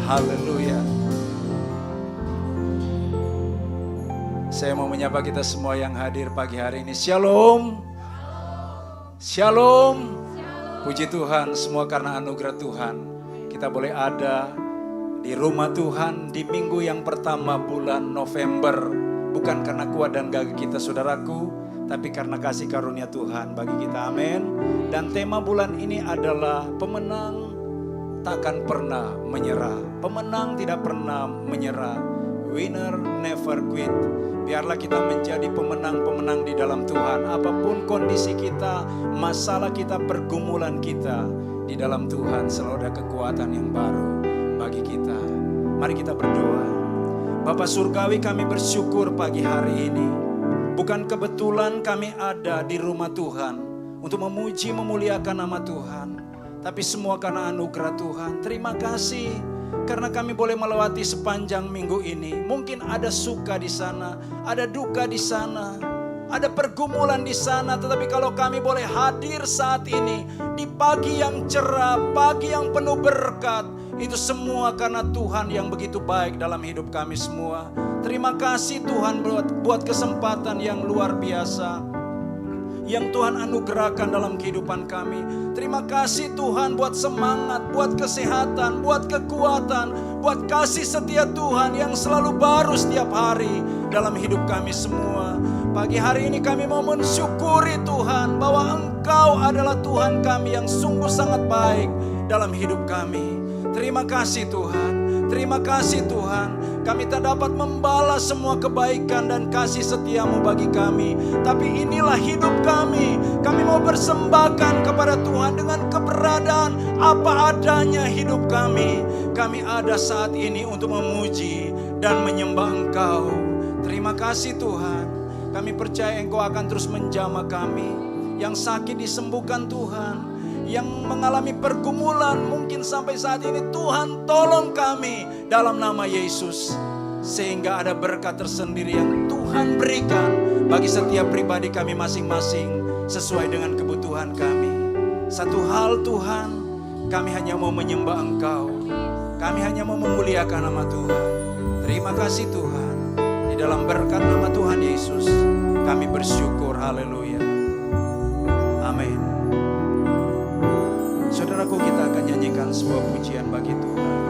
Haleluya. Saya mau menyapa kita semua yang hadir pagi hari ini. Shalom. Shalom. Puji Tuhan, semua karena anugerah Tuhan. Kita boleh ada di rumah Tuhan di minggu yang pertama bulan November. Bukan karena kuat dan gagah kita saudaraku, tapi karena kasih karunia Tuhan bagi kita. Amin. Dan tema bulan ini adalah pemenang takkan pernah menyerah. Pemenang tidak pernah menyerah. Winner never quit. Biarlah kita menjadi pemenang-pemenang di dalam Tuhan. Apapun kondisi kita, masalah kita, pergumulan kita, di dalam Tuhan selalu ada kekuatan yang baru bagi kita. Mari kita berdoa. Bapa Surgawi, kami bersyukur pagi hari ini. Bukan kebetulan kami ada di rumah Tuhan untuk memuji memuliakan nama Tuhan, tapi semua karena anugerah Tuhan. Terima kasih karena kami boleh melewati sepanjang minggu ini. Mungkin ada suka di sana, ada duka di sana, ada pergumulan di sana. Tetapi kalau kami boleh hadir saat ini di pagi yang cerah, pagi yang penuh berkat, itu semua karena Tuhan yang begitu baik dalam hidup kami semua. Terima kasih Tuhan buat kesempatan yang luar biasa yang Tuhan anugerahkan dalam kehidupan kami. Terima kasih Tuhan buat semangat, buat kesehatan, buat kekuatan, buat kasih setia Tuhan yang selalu baru setiap hari dalam hidup kami semua. Pagi hari ini kami mau mensyukuri Tuhan bahwa Engkau adalah Tuhan kami yang sungguh sangat baik dalam hidup kami. Terima kasih Tuhan, terima kasih Tuhan. Kami tak dapat membalas semua kebaikan dan kasih setiamu bagi kami. Tapi inilah hidup kami. Kami mau persembahkan kepada Tuhan dengan keberadaan apa adanya hidup kami. Kami ada saat ini untuk memuji dan menyembah Engkau. Terima kasih Tuhan. Kami percaya Engkau akan terus menjamah kami. Yang sakit disembuhkan Tuhan. Yang mengalami pergumulan mungkin sampai saat ini, Tuhan tolong kami dalam nama Yesus. Sehingga ada berkat tersendiri yang Tuhan berikan bagi setiap pribadi kami masing-masing sesuai dengan kebutuhan kami. Satu hal Tuhan, kami hanya mau menyembah Engkau. Kami hanya mau memuliakan nama Tuhan. Terima kasih Tuhan. Di dalam berkat nama Tuhan Yesus kami bersyukur. Haleluya. Amin. Saudaraku, kita akan nyanyikan sebuah pujian bagi Tuhan.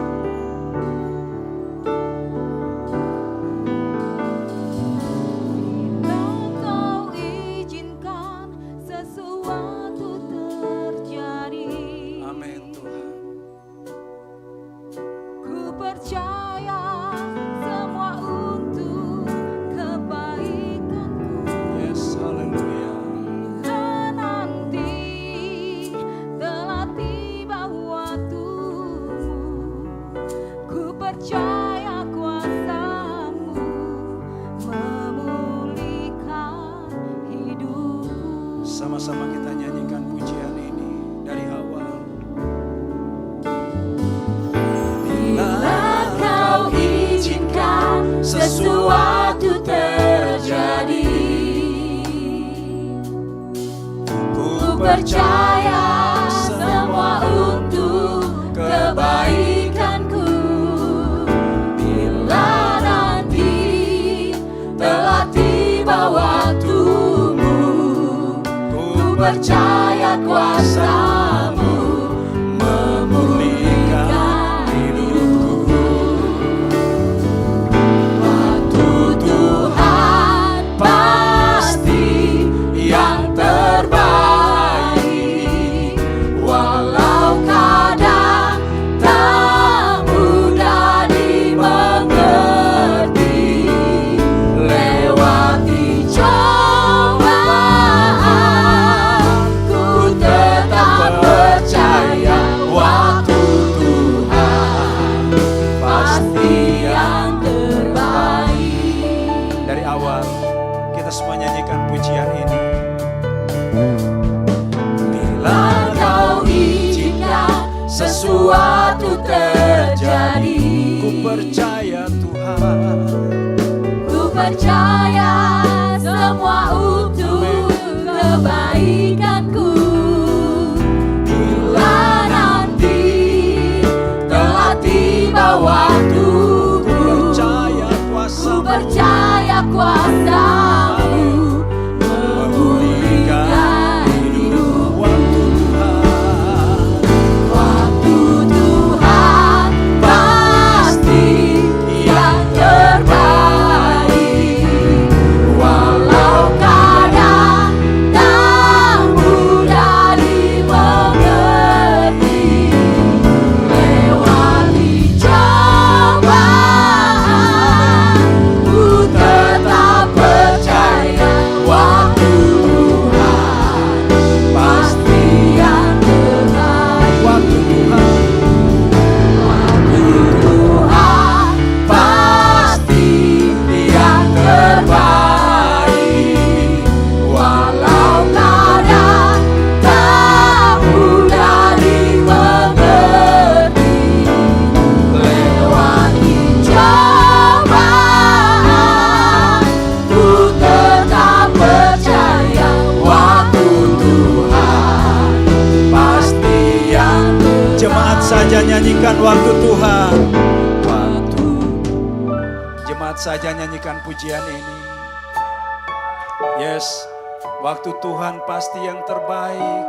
Kau izinkan sesuatu terjadi. Amin Tuhan. Ku percaya semua untuk kebaikanku. Yes, haleluya. Percaya kuasa-Mu memulihkan hidupku. Sama-sama kita nyanyikan pujian ini dari awal. Bila Kau izinkan sesuatu terjadi, ku percaya semua untuk kebaikanku. Waktumu, ku percaya kuasa-Mu memulihkan hidupku. Waktu Tuhan pasti yang terbaik, walau kadang tak mudah dimengerti. Lewati cobaan, ku tetap percaya waktu Tuhan pasti yang terbaik. Dari awal kita semua nyanyikan pujian ini. Bila Kau izinkan sesuatu terjadi, Ku percaya Tuhan. ku percaya semua untuk kebaikanku. Bila nanti telah tiba waktuku, percaya ku kuasa-Mu percaya kuasa-Mu memulihkan hidup. waktu Tuhan. Waktu Tuhan pasti yang terbaik, walau kadang tak mudah dimengerti. Lewati cobaan, ku tetap percaya waktu Tuhan pasti yang terbaik. Waktu Tuhan, Waktu Tuhan pasti yang terbaik, walau kadang tak mudah dimengerti. Lewati cobaan, ku tetap percaya waktu Tuhan pasti yang terbaik. jemaat saja nyanyikan waktu Tuhan. Waktu Jemaat saja nyanyikan pujian ini. Yes, waktu Tuhan pasti yang terbaik.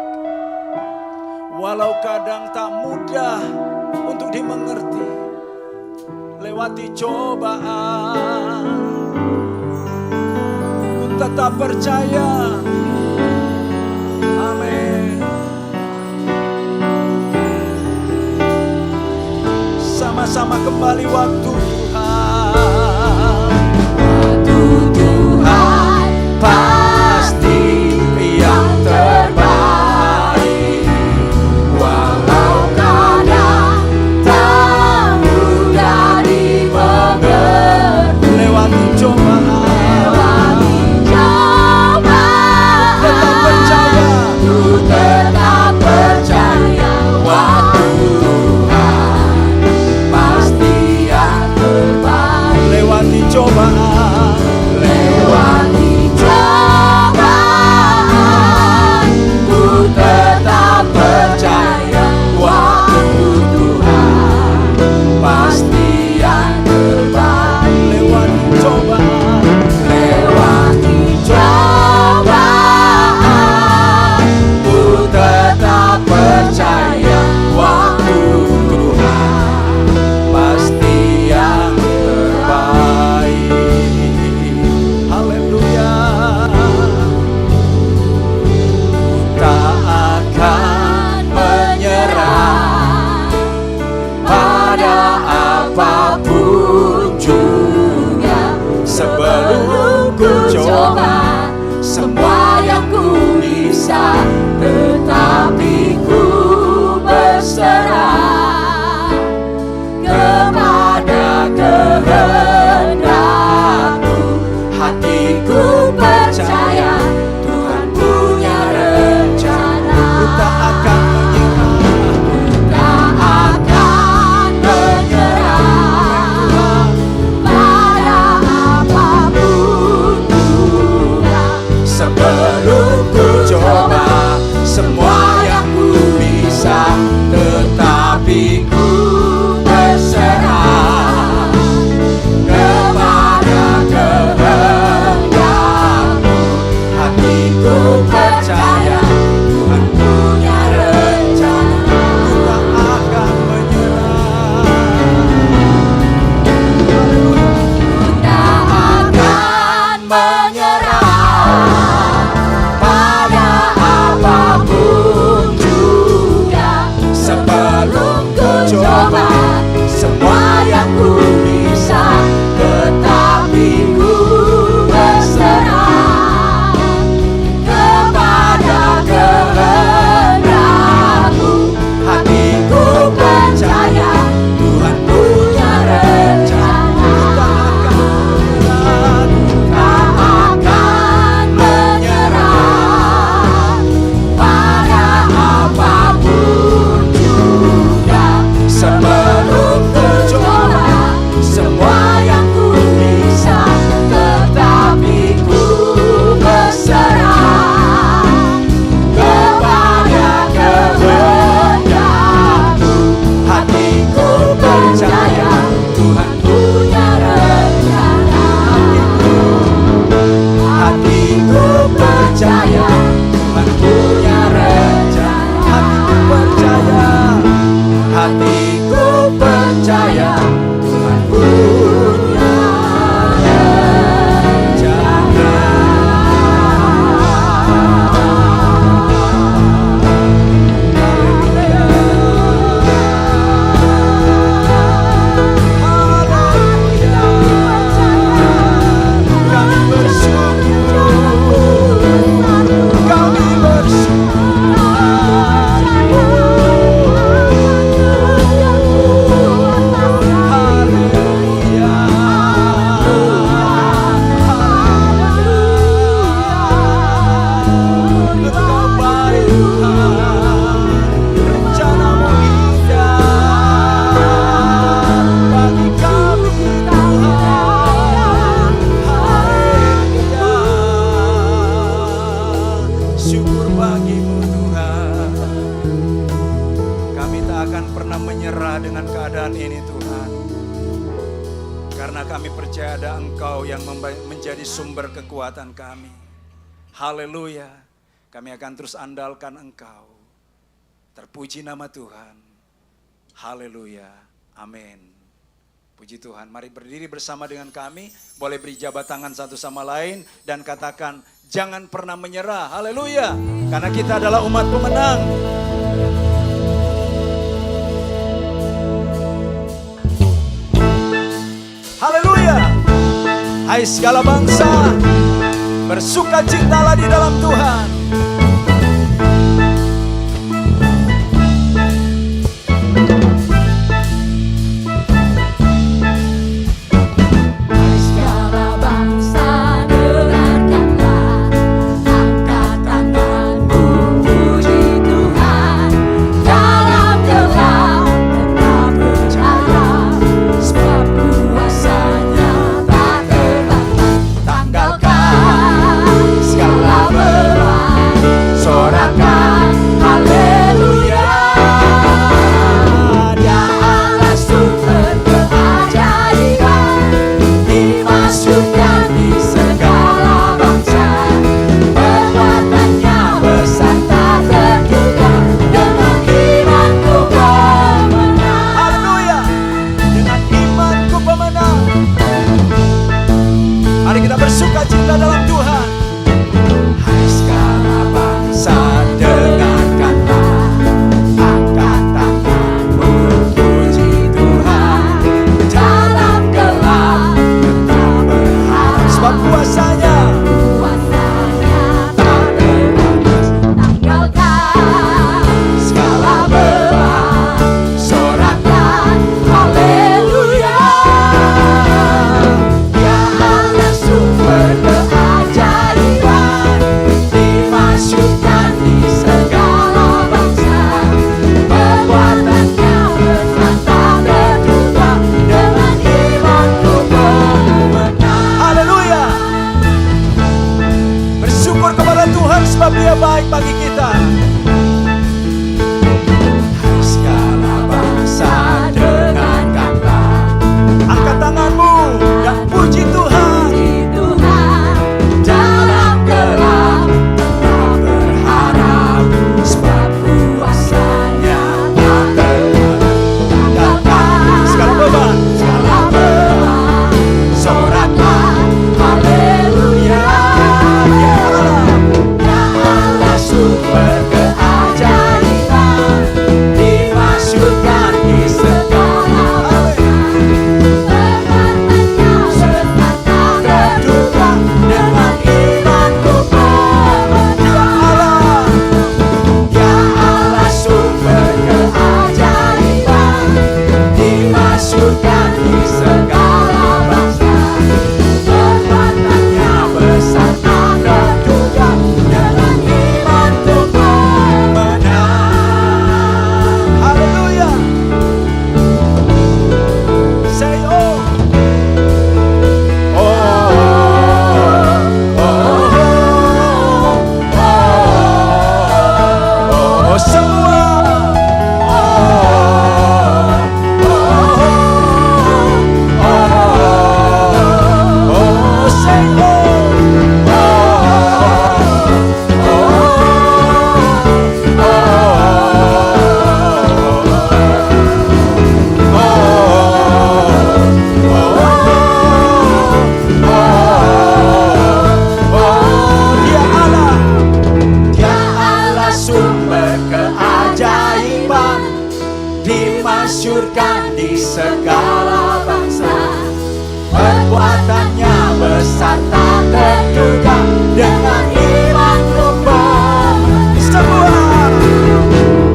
Walau kadang tak mudah untuk dimengerti. Lewati cobaan, ku tetap percaya. Amin. Sama-sama kembali waktu Tuhan. Waktu Tuhan pasti yang terbaik, walau kadang tak mudah dimengerti. Lewati cobaan, Lewati tetap percaya. cobaan, ku tetap percaya waktu Tuhan pasti yang terbaik. Lewati cobaan, Lewati cobaan, ku tetap percaya waktu Tuhan pasti yang terbaik. lewati cobaan, Lewati cobaan, ku tetap percaya waktu Tuhan pasti yang terbaik. haleluya. Tak akan menyerah pada Karena kami percaya ada Engkau yang menjadi sumber kekuatan kami. Haleluya. Kami akan terus andalkan Engkau. Terpuji nama Tuhan. Haleluya. Amin. Puji Tuhan. Mari berdiri bersama dengan kami. Boleh beri jabat tangan satu sama lain. Dan katakan, jangan pernah menyerah. Haleluya. Karena kita adalah umat pemenang. Haleluya. Hai segala bangsa, bersukacitalah di dalam Tuhan.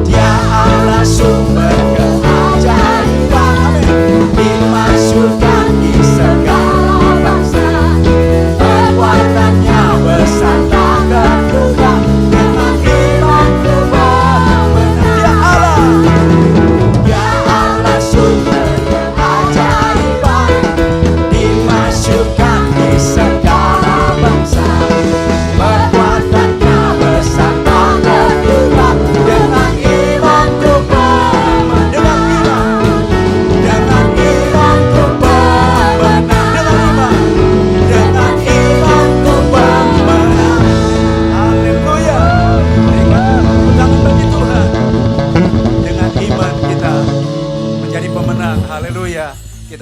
Dia Allah sumber keajaiban, dimasyurkan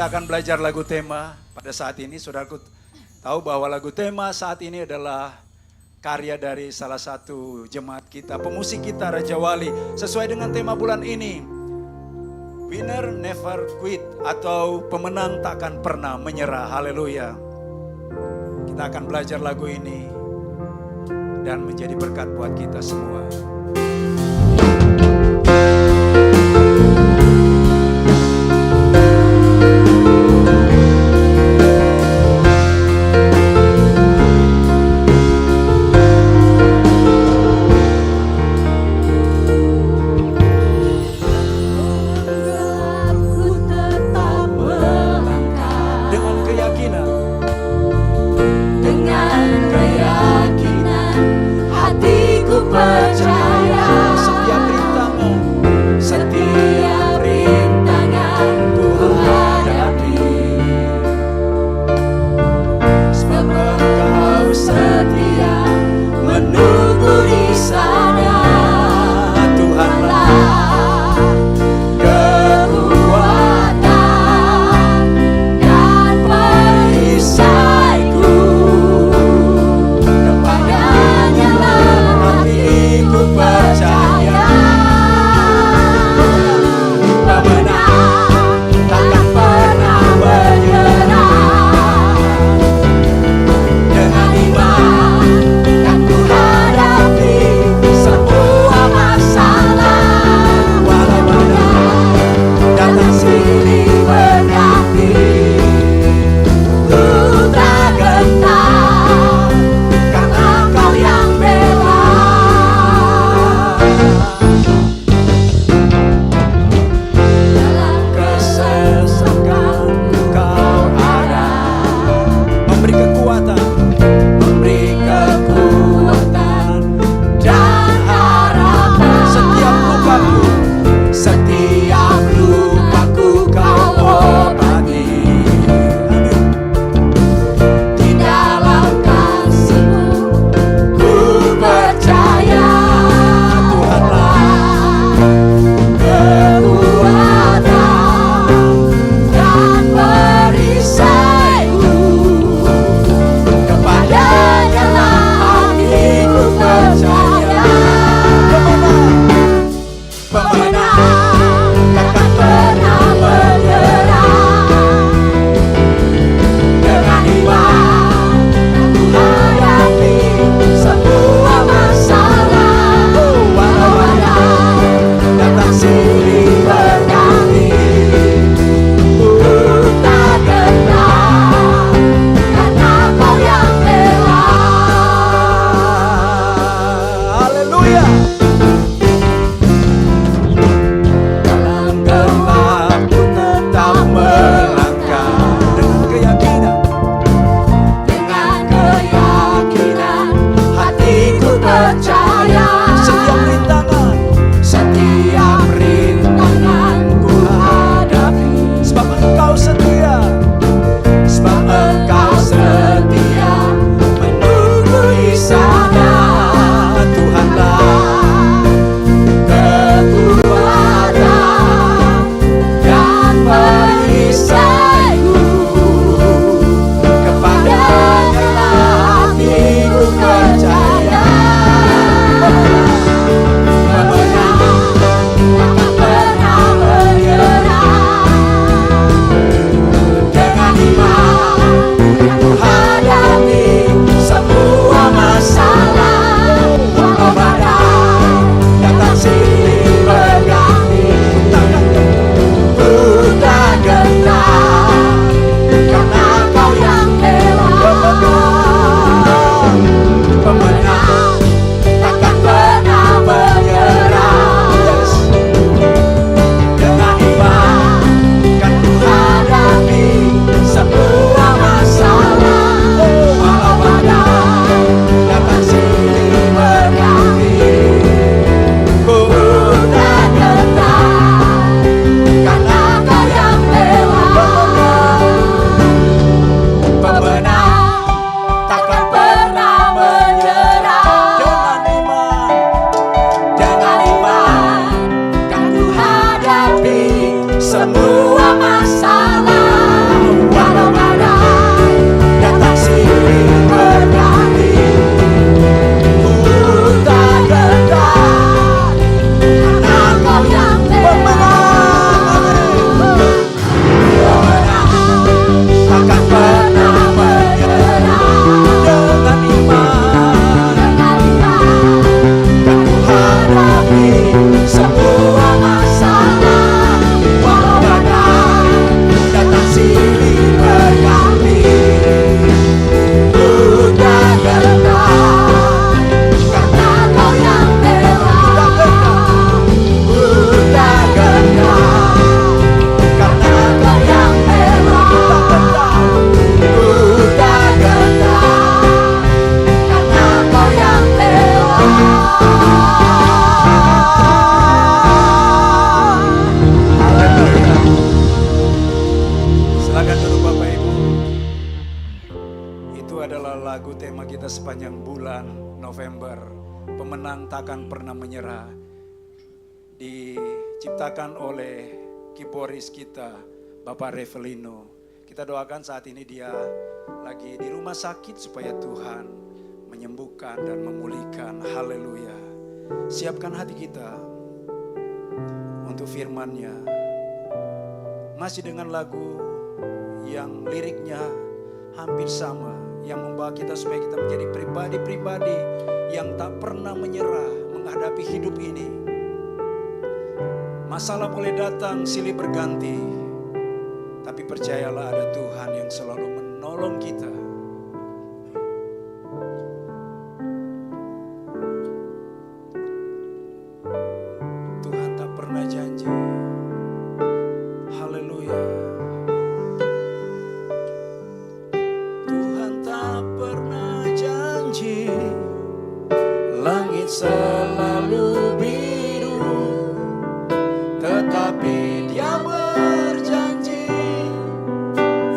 Kita akan belajar lagu tema pada saat ini. Saudaraku tahu bahwa lagu tema saat ini adalah karya dari salah satu jemaat kita, pemusik kita Raja Wali. Sesuai dengan tema bulan ini, Winner Never Quit, atau pemenang takkan pernah menyerah. Haleluya. Kita akan belajar lagu ini dan menjadi berkat buat kita semua. Percaya setiap rintangan ku hadapi, sebab Engkau setia menunggu di sana. Tuhanlah kekuatan dan perisaiku, kepadanya lah hatiku Silakan duduk Bapak Ibu. Itu adalah lagu tema kita sepanjang bulan November. Pemenang takkan pernah menyerah. Diciptakan oleh keyboardis kita, Bapak Revelino. Kita doakan saat ini dia lagi di rumah sakit supaya Tuhan menyembuhkan dan memulihkan. Haleluya. Siapkan hati kita untuk firman-Nya. Masih dengan lagu yang liriknya hampir sama, yang membawa kita supaya kita menjadi pribadi-pribadi yang tak pernah menyerah menghadapi hidup ini. Masalah boleh datang silih berganti, tapi percayalah ada Tuhan yang selalu menolong kita. Tuhan tak pernah janji. Haleluya. Tuhan tak pernah janji, langit selalu biru, tetapi Dia berjanji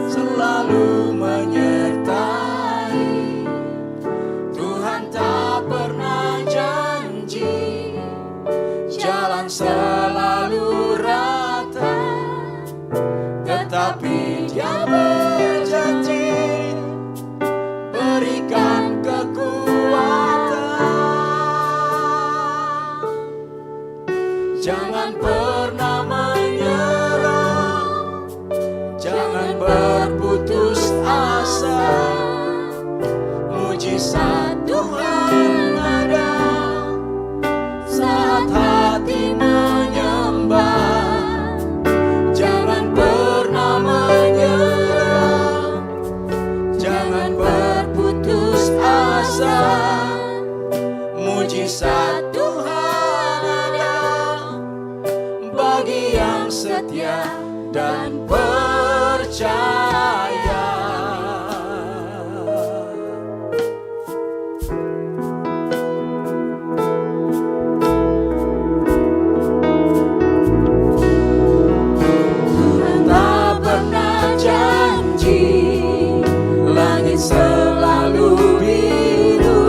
selalu menyertai. Tuhan tak pernah janji jalan selalu rata, tetapi Dia berjanji berikan kekuatan. Jangan pernah menyerah, jangan berputus asa. Mujizat Tuhan ada saat hati menyembah. Jangan pernah menyerah, jangan berputus asa. Mujizat Tuhan ada bagi yang setia dan percaya. Tuhan tak pernah janji langit selalu biru,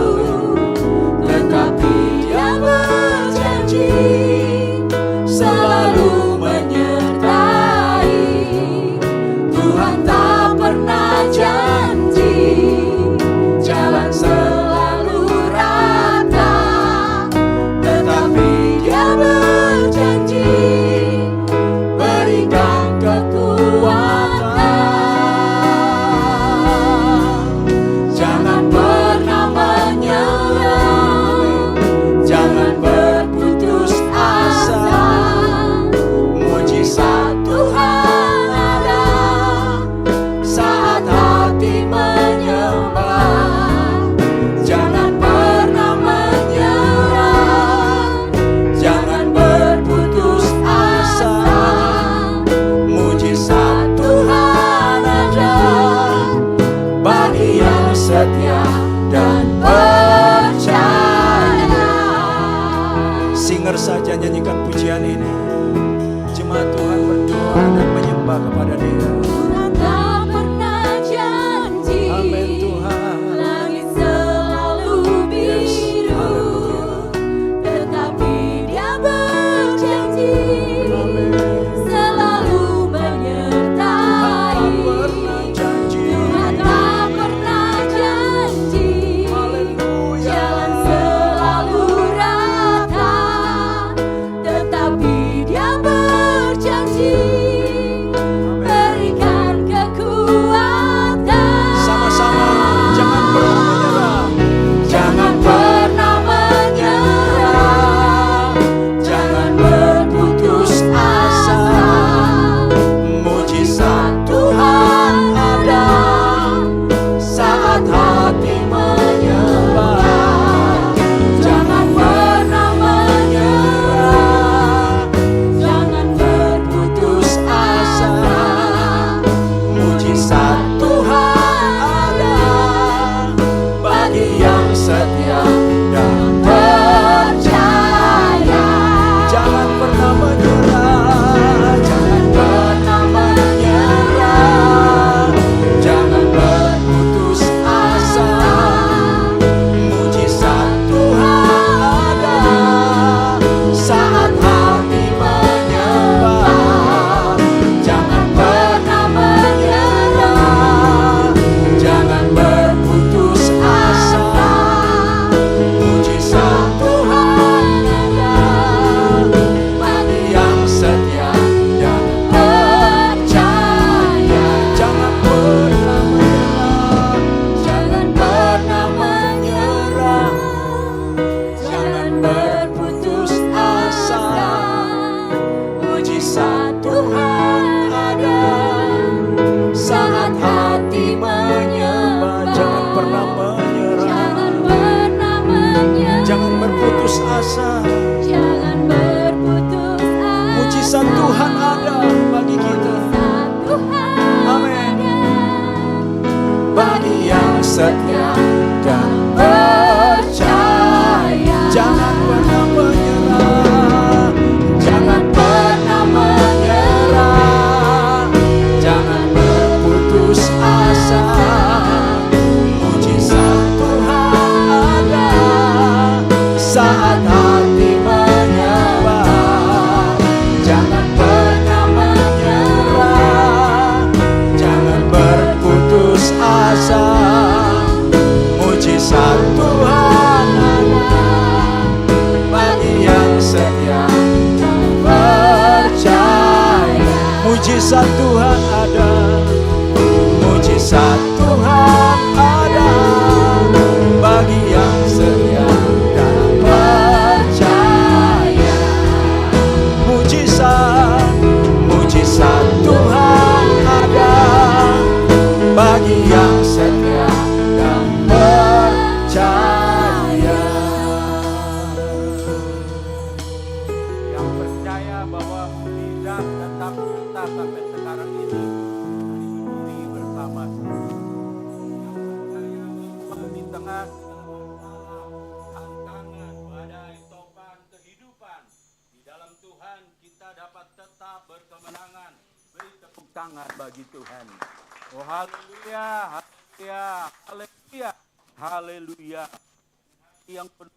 tetapi Dia berjanji selalu menyertai. Tuhan setia dan percaya. jangan pernah menyerah, jangan pernah menyerah, jangan berputus asa. Mujizat Tuhan ada saat hati menyembah. Jangan pernah menyerah, jangan berputus asa. Mujizat Tuhan ada bagi yang setia dan percaya. Mujizat Tuhan ada, mujizat Tuhan ada bagi yang setia dan percaya. Mujizat, mujizat Tuhan ada bagi yang setia dan percaya. Yang percaya bahwa mujizat tetap nyata sampai sekarang ini dipenuhi bersama. Yang percaya bahwa di tengah tantangan, badai, topan kehidupan, di dalam Tuhan kita dapat tetap berkemenangan. Beri tepuk tangan bagi Tuhan. Oh haleluya, haleluya, haleluya, haleluya. Yang penuh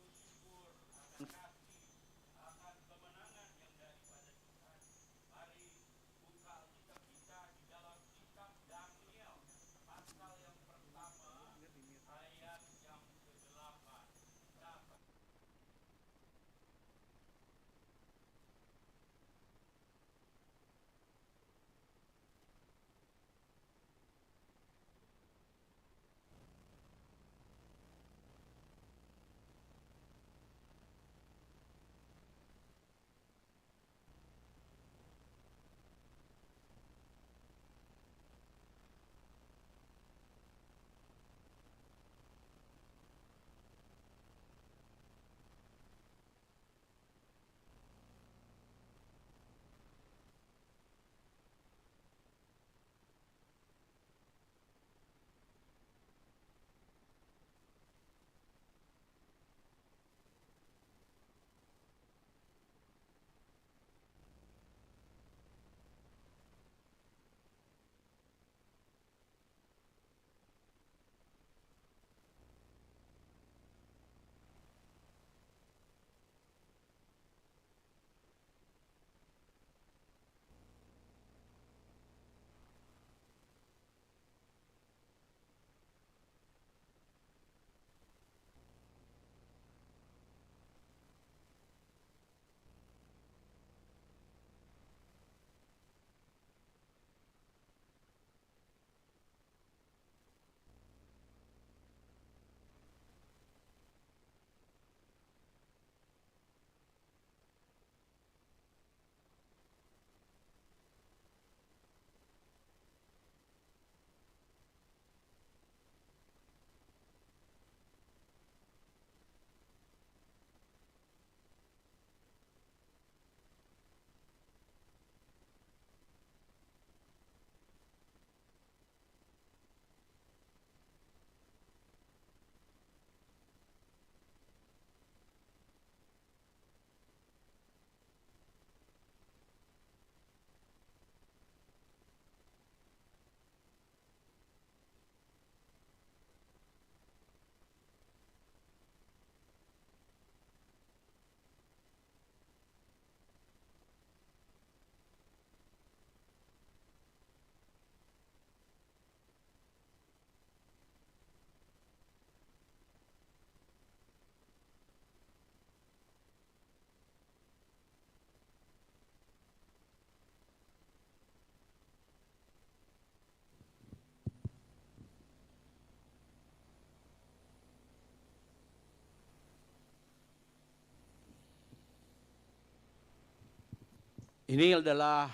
ini adalah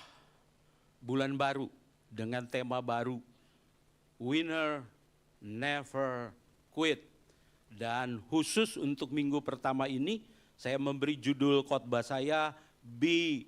bulan baru dengan tema baru, Winner Never Quit. Dan khusus untuk minggu pertama ini, saya memberi judul khotbah saya, Be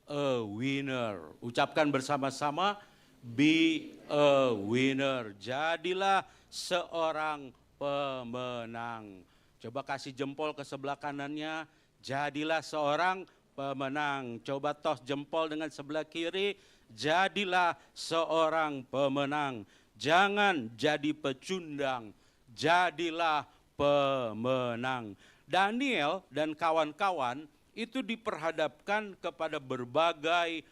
a Winner. Ucapkan bersama-sama, Be a winner. Jadilah seorang pemenang. Coba kasih jempol ke sebelah kanannya. Jadilah seorang pemenang. Coba tos jempol dengan sebelah kiri. Jadilah seorang pemenang. Jangan jadi pecundang. Jadilah pemenang. Daniel dan kawan-kawan itu diperhadapkan kepada berbagai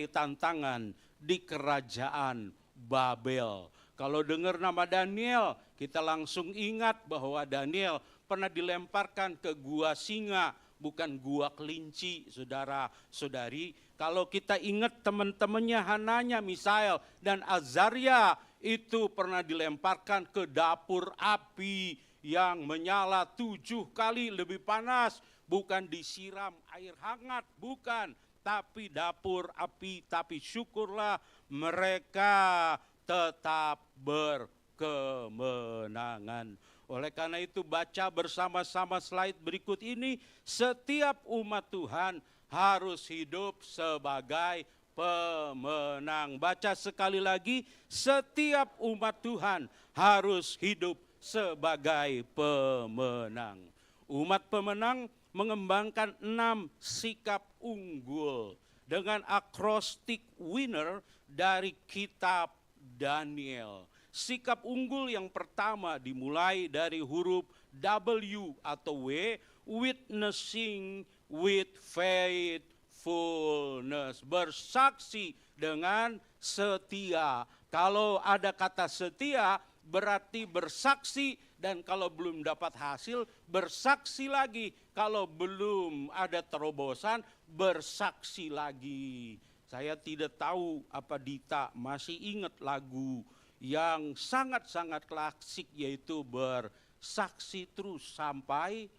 tantangan di kerajaan Babel. Kalau dengar nama Daniel, kita langsung ingat bahwa Daniel pernah dilemparkan ke gua singa, bukan gua kelinci, saudara-saudari. Kalau kita ingat teman-temannya Hananya, Misael, dan Azaria, itu pernah dilemparkan ke dapur api yang menyala 7 kali lebih panas. Bukan disiram air hangat, bukan. Tapi dapur api, tapi syukurlah mereka tetap berkemenangan. Oleh karena itu baca bersama-sama slide berikut ini. Setiap umat Tuhan harus hidup sebagai pemenang. Baca sekali lagi, setiap umat Tuhan harus hidup sebagai pemenang. Umat pemenang mengembangkan 6 sikap unggul dengan akrostik winner dari kitab Daniel. Sikap unggul yang pertama dimulai dari huruf W atau W, witnessing with faithfulness, bersaksi dengan setia. Kalau ada kata setia berarti bersaksi, dan kalau belum dapat hasil bersaksi lagi. Kalau belum ada terobosan bersaksi lagi. Saya tidak tahu apa Dita masih ingat lagu yang sangat-sangat klasik, yaitu bersaksi terus sampai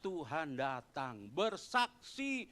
Tuhan datang. Bersaksi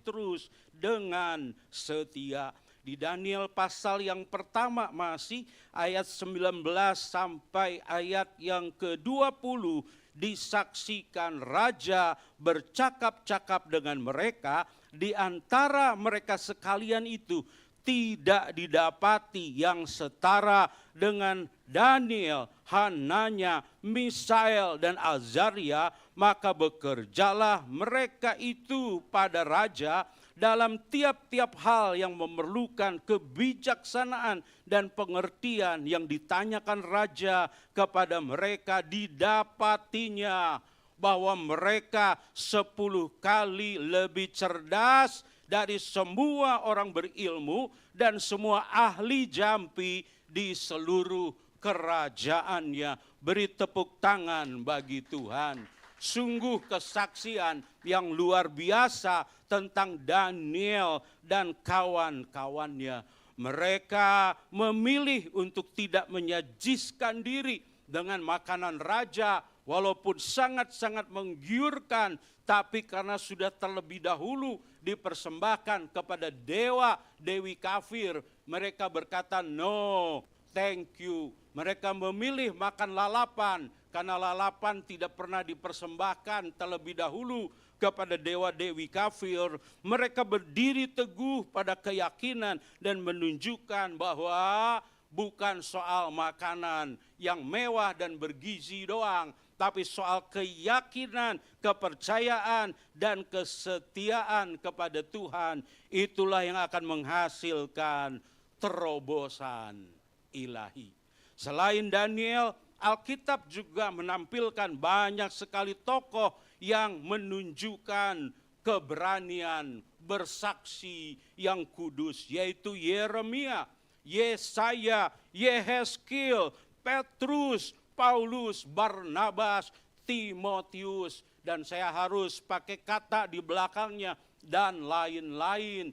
terus dengan setia. Di Daniel pasal yang pertama masih ayat 19 sampai ayat yang ke-20 disaksikan raja bercakap-cakap dengan mereka. Di antara mereka sekalian itu tidak didapati yang setara dengan Daniel, Hananya, Misael, dan Azaria. Maka bekerjalah mereka itu pada raja dalam tiap-tiap hal yang memerlukan kebijaksanaan dan pengertian yang ditanyakan raja kepada mereka. Didapatinya bahwa mereka 10 kali lebih cerdas dari semua orang berilmu dan semua ahli jampi di seluruh kerajaannya. Beri tepuk tangan bagi Tuhan. Sungguh kesaksian yang luar biasa tentang Daniel dan kawan-kawannya. Mereka memilih untuk tidak menyajiskan diri dengan makanan raja, walaupun sangat-sangat menggiurkan, tapi karena sudah terlebih dahulu dipersembahkan kepada dewa-dewi kafir, mereka berkata no, thank you. Mereka memilih makan lalapan, karena lalapan tidak pernah dipersembahkan terlebih dahulu kepada dewa-dewi kafir. Mereka berdiri teguh pada keyakinan dan menunjukkan bahwa bukan soal makanan yang mewah dan bergizi doang, tapi soal keyakinan, kepercayaan, dan kesetiaan kepada Tuhan. Itulah yang akan menghasilkan terobosan ilahi. Selain Daniel, Alkitab juga menampilkan banyak sekali tokoh yang menunjukkan keberanian bersaksi yang kudus, yaitu Yeremia, Yesaya, Yehezkiel, Petrus, Paulus, Barnabas, Timotius, dan saya harus pakai kata di belakangnya, dan lain-lain,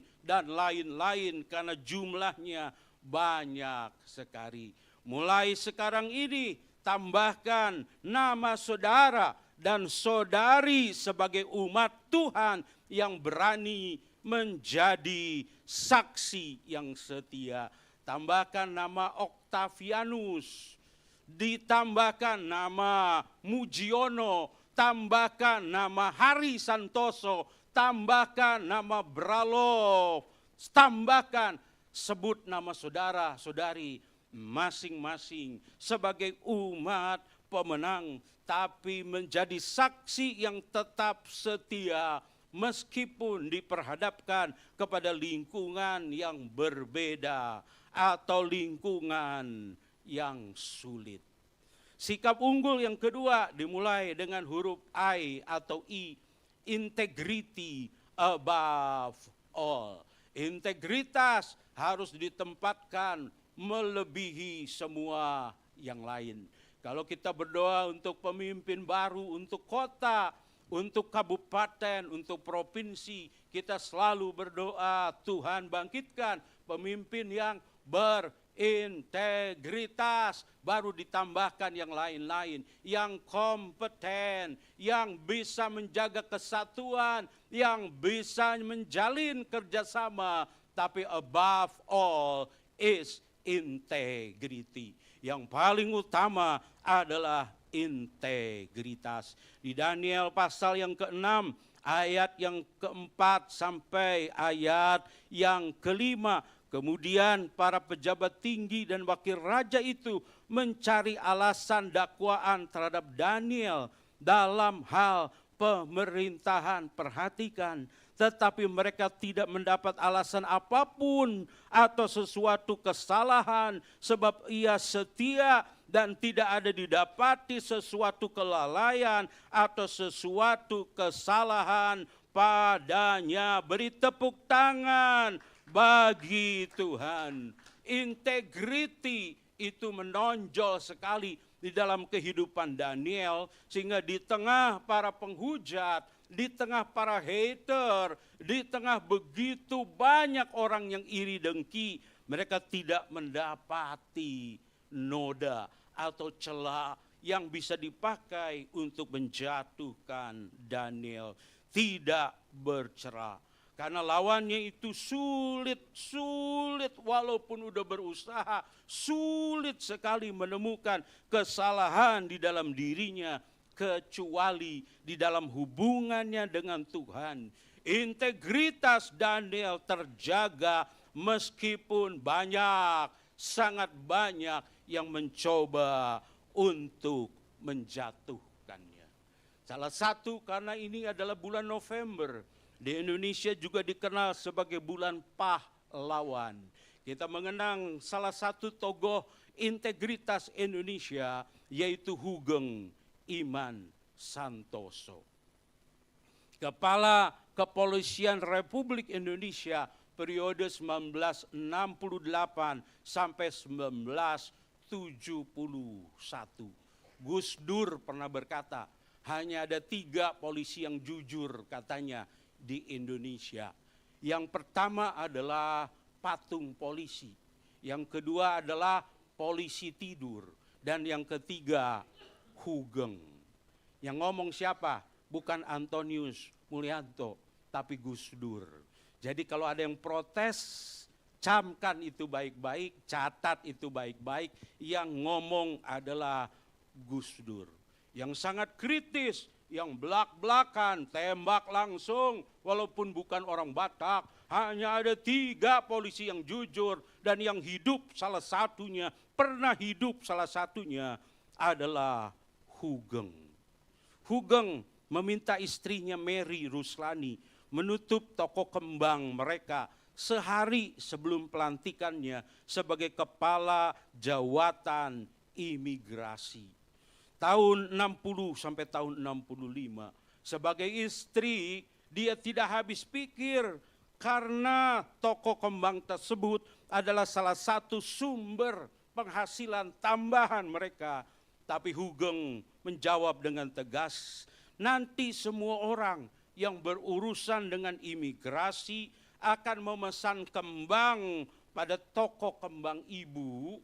karena jumlahnya banyak sekali. Mulai sekarang ini tambahkan nama saudara dan saudari sebagai umat Tuhan yang berani menjadi saksi yang setia. Tambahkan nama Octavianus, ditambahkan nama Mujiono, tambahkan nama Hari Santoso, tambahkan nama Bralow, tambahkan sebut nama saudara-saudari masing-masing sebagai umat pemenang, tapi menjadi saksi yang tetap setia meskipun diperhadapkan kepada lingkungan yang berbeda atau lingkungan yang sulit. Sikap unggul yang kedua dimulai dengan huruf I atau I, integrity above all. Integritas harus ditempatkan melebihi semua yang lain. Kalau kita berdoa untuk pemimpin baru, untuk kota, untuk kabupaten, untuk provinsi, kita selalu berdoa, Tuhan bangkitkan pemimpin yang berintegritas, baru ditambahkan yang lain-lain, yang kompeten, yang bisa menjaga kesatuan, yang bisa menjalin kerjasama, tapi above all is integrity. Yang paling utama adalah integritas. Di Daniel pasal yang ke-6, ayat yang ke-4 sampai ayat yang ke-5, kemudian para pejabat tinggi dan wakil raja itu mencari alasan dakwaan terhadap Daniel dalam hal pemerintahan. Perhatikan, tetapi mereka tidak mendapat alasan apapun atau sesuatu kesalahan, sebab ia setia dan tidak ada didapati sesuatu kelalaian atau sesuatu kesalahan padanya. Beri tepuk tangan bagi Tuhan. Integrity itu menonjol sekali di dalam kehidupan Daniel, sehingga di tengah para penghujat, di tengah para hater, di tengah begitu banyak orang yang iri dengki, mereka tidak mendapati noda atau celah yang bisa dipakai untuk menjatuhkan Daniel. Tidak bercerah. Karena lawannya itu sulit walaupun udah berusaha, sulit sekali menemukan kesalahan di dalam dirinya, kecuali di dalam hubungannya dengan Tuhan. Integritas Daniel terjaga meskipun banyak, sangat banyak yang mencoba untuk menjatuhkannya. Salah satu karena ini adalah bulan November. Di Indonesia juga dikenal sebagai bulan pahlawan. Kita mengenang salah satu tokoh integritas Indonesia, yaitu Hugeng Iman Santoso. Kepala Kepolisian Republik Indonesia periode 1968 sampai 1971. Gus Dur pernah berkata, hanya ada 3 polisi yang jujur katanya di Indonesia. Yang pertama adalah patung polisi. Yang kedua adalah polisi tidur. Dan yang ketiga Hugeng. Yang ngomong siapa? Bukan Antonius Mulyanto, tapi Gus Dur. Jadi kalau ada yang protes, camkan itu baik-baik, catat itu baik-baik. Yang ngomong adalah Gus Dur. Yang sangat kritis, yang belak-belakan, tembak langsung, walaupun bukan orang Batak. Hanya ada 3 polisi yang jujur, dan yang hidup salah satunya, pernah hidup salah satunya adalah Hugeng. Hugeng meminta istrinya Mary Ruslani menutup toko kembang mereka sehari sebelum pelantikannya sebagai kepala jawatan imigrasi. Tahun 60 sampai tahun 65, sebagai istri dia tidak habis pikir karena toko kembang tersebut adalah salah satu sumber penghasilan tambahan mereka. Tapi Hugeng menjawab dengan tegas, nanti semua orang yang berurusan dengan imigrasi akan memesan kembang pada toko kembang ibu,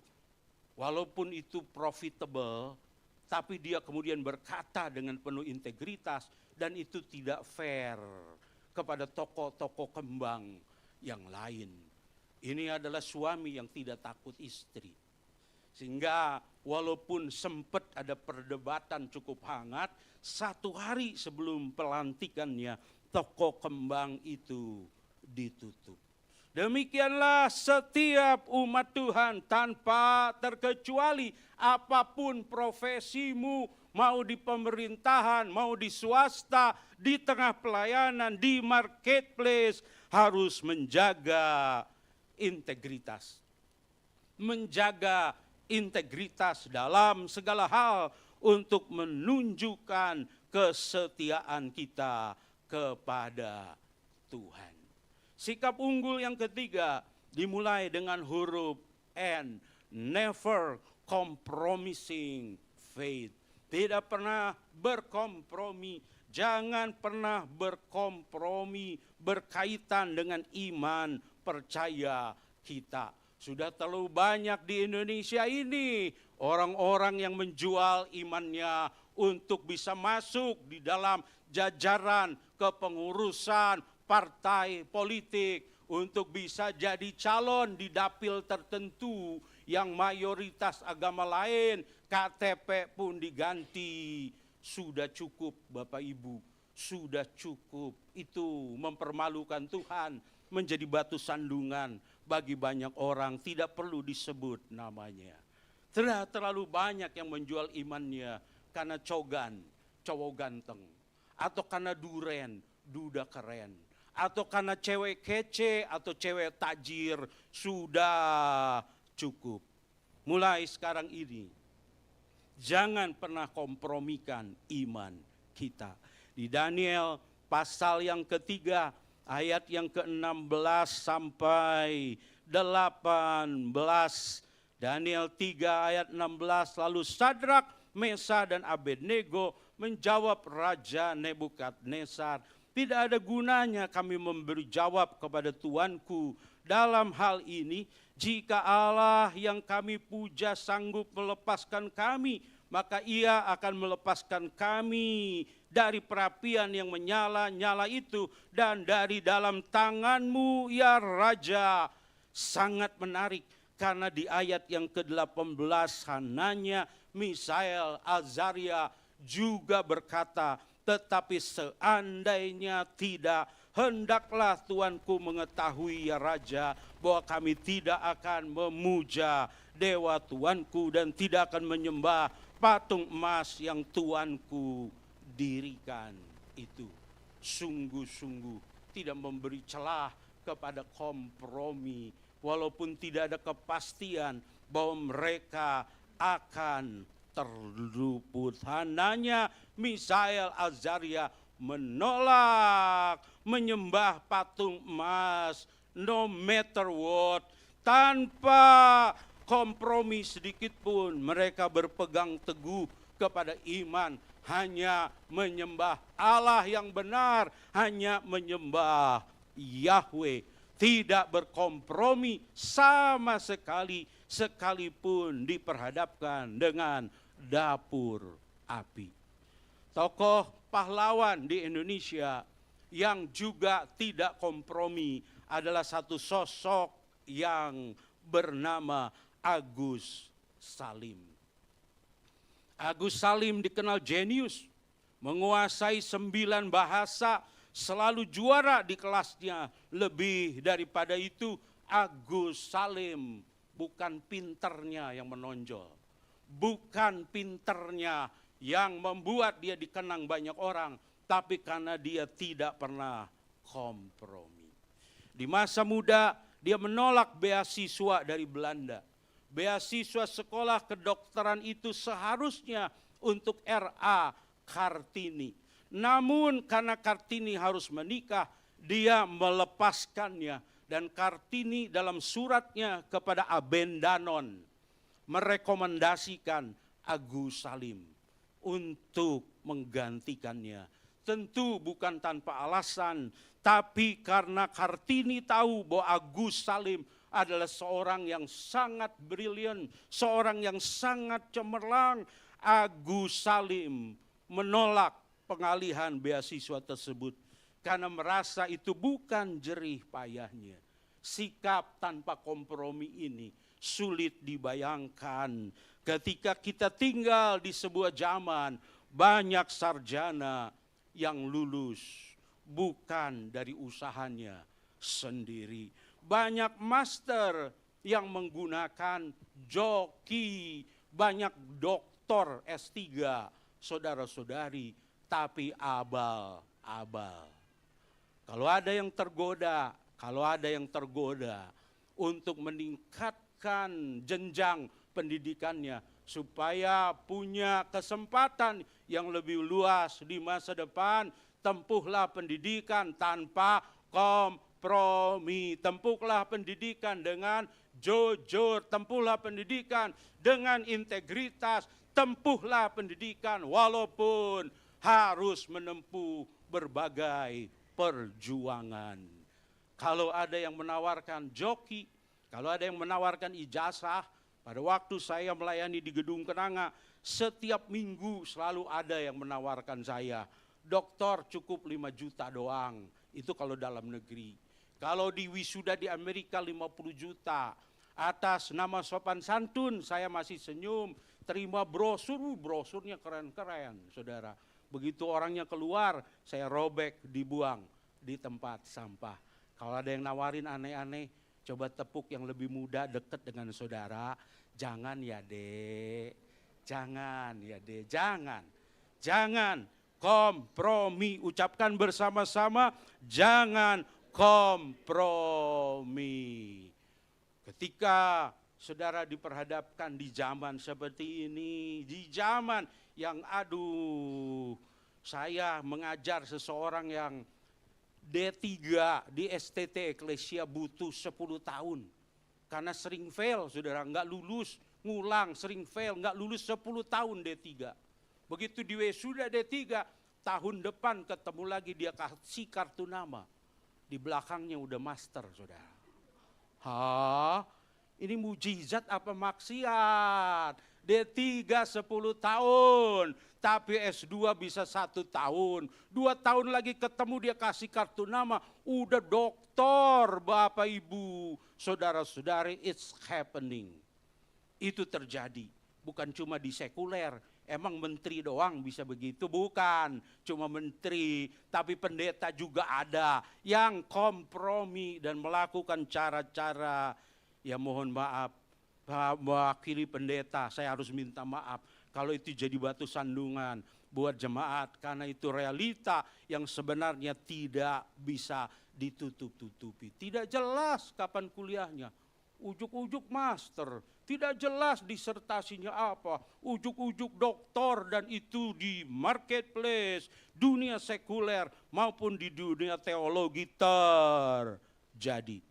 walaupun itu profitable, tapi dia kemudian berkata dengan penuh integritas, dan itu tidak fair kepada toko-toko kembang yang lain. Ini adalah suami yang tidak takut istri. Sehingga walaupun sempat ada perdebatan cukup hangat, 1 hari sebelum pelantikannya toko kembang itu ditutup. Demikianlah setiap umat Tuhan tanpa terkecuali, apapun profesimu, mau di pemerintahan, mau di swasta, di tengah pelayanan, di marketplace, harus menjaga integritas. Menjaga integritas dalam segala hal untuk menunjukkan kesetiaan kita kepada Tuhan. Sikap unggul yang ketiga dimulai dengan huruf N, never compromising faith. Tidak pernah berkompromi, jangan pernah berkompromi berkaitan dengan iman percaya kita. Sudah terlalu banyak di Indonesia ini orang-orang yang menjual imannya untuk bisa masuk di dalam jajaran kepengurusan partai politik, untuk bisa jadi calon di dapil tertentu yang mayoritas agama lain, KTP pun diganti. Sudah cukup Bapak Ibu, sudah cukup. Itu mempermalukan Tuhan, menjadi batu sandungan bagi banyak orang, tidak perlu disebut namanya. Terlalu banyak yang menjual imannya karena cogan, cowok ganteng, atau karena duren, duda keren, atau karena cewek kece atau cewek tajir. Sudah cukup. Mulai sekarang ini, jangan pernah kompromikan iman kita. Di Daniel pasal yang ketiga, ayat yang ke-16 sampai 18. Daniel 3 ayat 16, lalu Sadrak, Mesa dan Abednego menjawab Raja Nebukadnezar, tidak ada gunanya kami memberi jawab kepada Tuanku dalam hal ini. Jika Allah yang kami puja sanggup melepaskan kami, maka Ia akan melepaskan kami dari perapian yang menyala-nyala itu dan dari dalam tangan-Mu ya Raja. Sangat menarik karena di ayat yang ke-18 Hananya, Misael, Azaria juga berkata, tetapi seandainya tidak, hendaklah Tuanku mengetahui ya Raja, bahwa kami tidak akan memuja dewa Tuanku dan tidak akan menyembah patung emas yang Tuanku dirikan itu. Sungguh-sungguh tidak memberi celah kepada kompromi, walaupun tidak ada kepastian bahwa mereka akan terluput. Hananya, Misael, Azaria menolak menyembah patung emas, no matter what, tanpa kompromi sedikit pun. Mereka berpegang teguh kepada iman, hanya menyembah Allah yang benar, hanya menyembah Yahweh, tidak berkompromi sama sekali, sekalipun diperhadapkan dengan dapur api. Tokoh pahlawan di Indonesia yang juga tidak kompromi adalah satu sosok yang bernama Agus Salim. Agus Salim dikenal jenius, menguasai 9 bahasa, selalu juara di kelasnya. Lebih daripada itu, Agus Salim bukan pinternya yang menonjol, bukan pinternya yang membuat dia dikenang banyak orang, tapi karena dia tidak pernah kompromi. Di masa muda dia menolak beasiswa dari Belanda. Beasiswa sekolah kedokteran itu seharusnya untuk R.A. Kartini. Namun karena Kartini harus menikah, dia melepaskannya. Dan Kartini dalam suratnya kepada Abendanon merekomendasikan Agus Salim untuk menggantikannya. Tentu bukan tanpa alasan, tapi karena Kartini tahu bahwa Agus Salim adalah seorang yang sangat brilian, seorang yang sangat cemerlang. Agus Salim menolak pengalihan beasiswa tersebut karena merasa itu bukan jerih payahnya. Sikap tanpa kompromi ini sulit dibayangkan ketika kita tinggal di sebuah zaman banyak sarjana yang lulus bukan dari usahanya sendiri, banyak master yang menggunakan joki, banyak doktor S3, saudara-saudari, tapi abal-abal. Kalau ada yang tergoda untuk meningkatkan jenjang pendidikannya supaya punya kesempatan yang lebih luas di masa depan, tempuhlah pendidikan tanpa kompromi, tempuhlah pendidikan dengan jujur, tempuhlah pendidikan dengan integritas, tempuhlah pendidikan walaupun harus menempuh berbagai perjuangan. Kalau ada yang menawarkan joki, kalau ada yang menawarkan ijazah, pada waktu saya melayani di Gedung Kenanga, setiap minggu selalu ada yang menawarkan saya, doktor cukup 5 juta doang, itu kalau dalam negeri. Kalau di wisuda di Amerika 50 juta, atas nama sopan santun saya masih senyum, terima brosur, brosurnya keren-keren saudara. Begitu orangnya keluar, saya robek, dibuang di tempat sampah. Kalau ada yang nawarin aneh-aneh, coba tepuk yang lebih muda dekat dengan saudara. Jangan ya dek, jangan ya dek, jangan. Jangan kompromi, ucapkan bersama-sama, jangan kompromi. Ketika saudara diperhadapkan di zaman seperti ini, di zaman yang saya mengajar seseorang yang D3 di STT Eklesia butuh 10 tahun. Karena sering fail, saudara, nggak lulus, ngulang, sering fail, nggak lulus 10 tahun D3. Begitu di wisuda D3, tahun depan ketemu lagi dia kasih kartu nama. Di belakangnya udah master, saudara. Ini mujizat apa maksiat? D3 10 tahun, tapi S2 bisa 1 tahun. 2 tahun lagi ketemu dia kasih kartu nama, udah doktor, Bapak Ibu, saudara-saudari, it's happening. Itu terjadi, bukan cuma di sekuler. Emang menteri doang bisa begitu? Bukan, cuma menteri, tapi pendeta juga ada yang kompromi dan melakukan cara-cara, ya mohon maaf, mewakili pendeta, saya harus minta maaf kalau itu jadi batu sandungan buat jemaat, karena itu realita yang sebenarnya tidak bisa ditutup-tutupi. Tidak jelas kapan kuliahnya, ujuk-ujuk master, tidak jelas disertasinya apa, ujuk-ujuk doktor, dan itu di marketplace, dunia sekuler maupun di dunia teologi terjadi.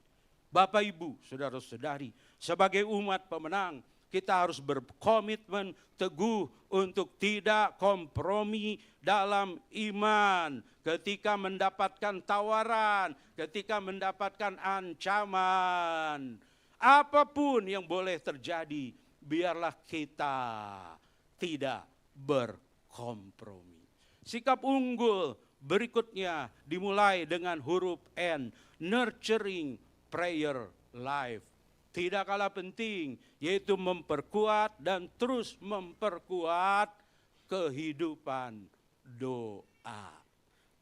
Bapak Ibu, saudara-saudari, sebagai umat pemenang, kita harus berkomitmen teguh untuk tidak kompromi dalam iman. Ketika mendapatkan tawaran, ketika mendapatkan ancaman, apapun yang boleh terjadi, biarlah kita tidak berkompromi. Sikap unggul berikutnya dimulai dengan huruf N, nurturing prayer life. Tidak kalah penting, yaitu memperkuat dan terus memperkuat kehidupan doa.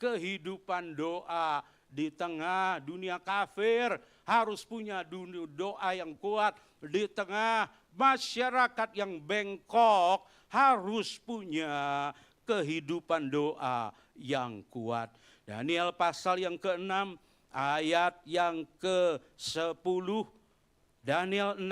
Kehidupan doa di tengah dunia kafir harus punya doa yang kuat. Di tengah masyarakat yang bengkok harus punya kehidupan doa yang kuat. Daniel pasal yang ke-6 ayat yang ke-10, Daniel 6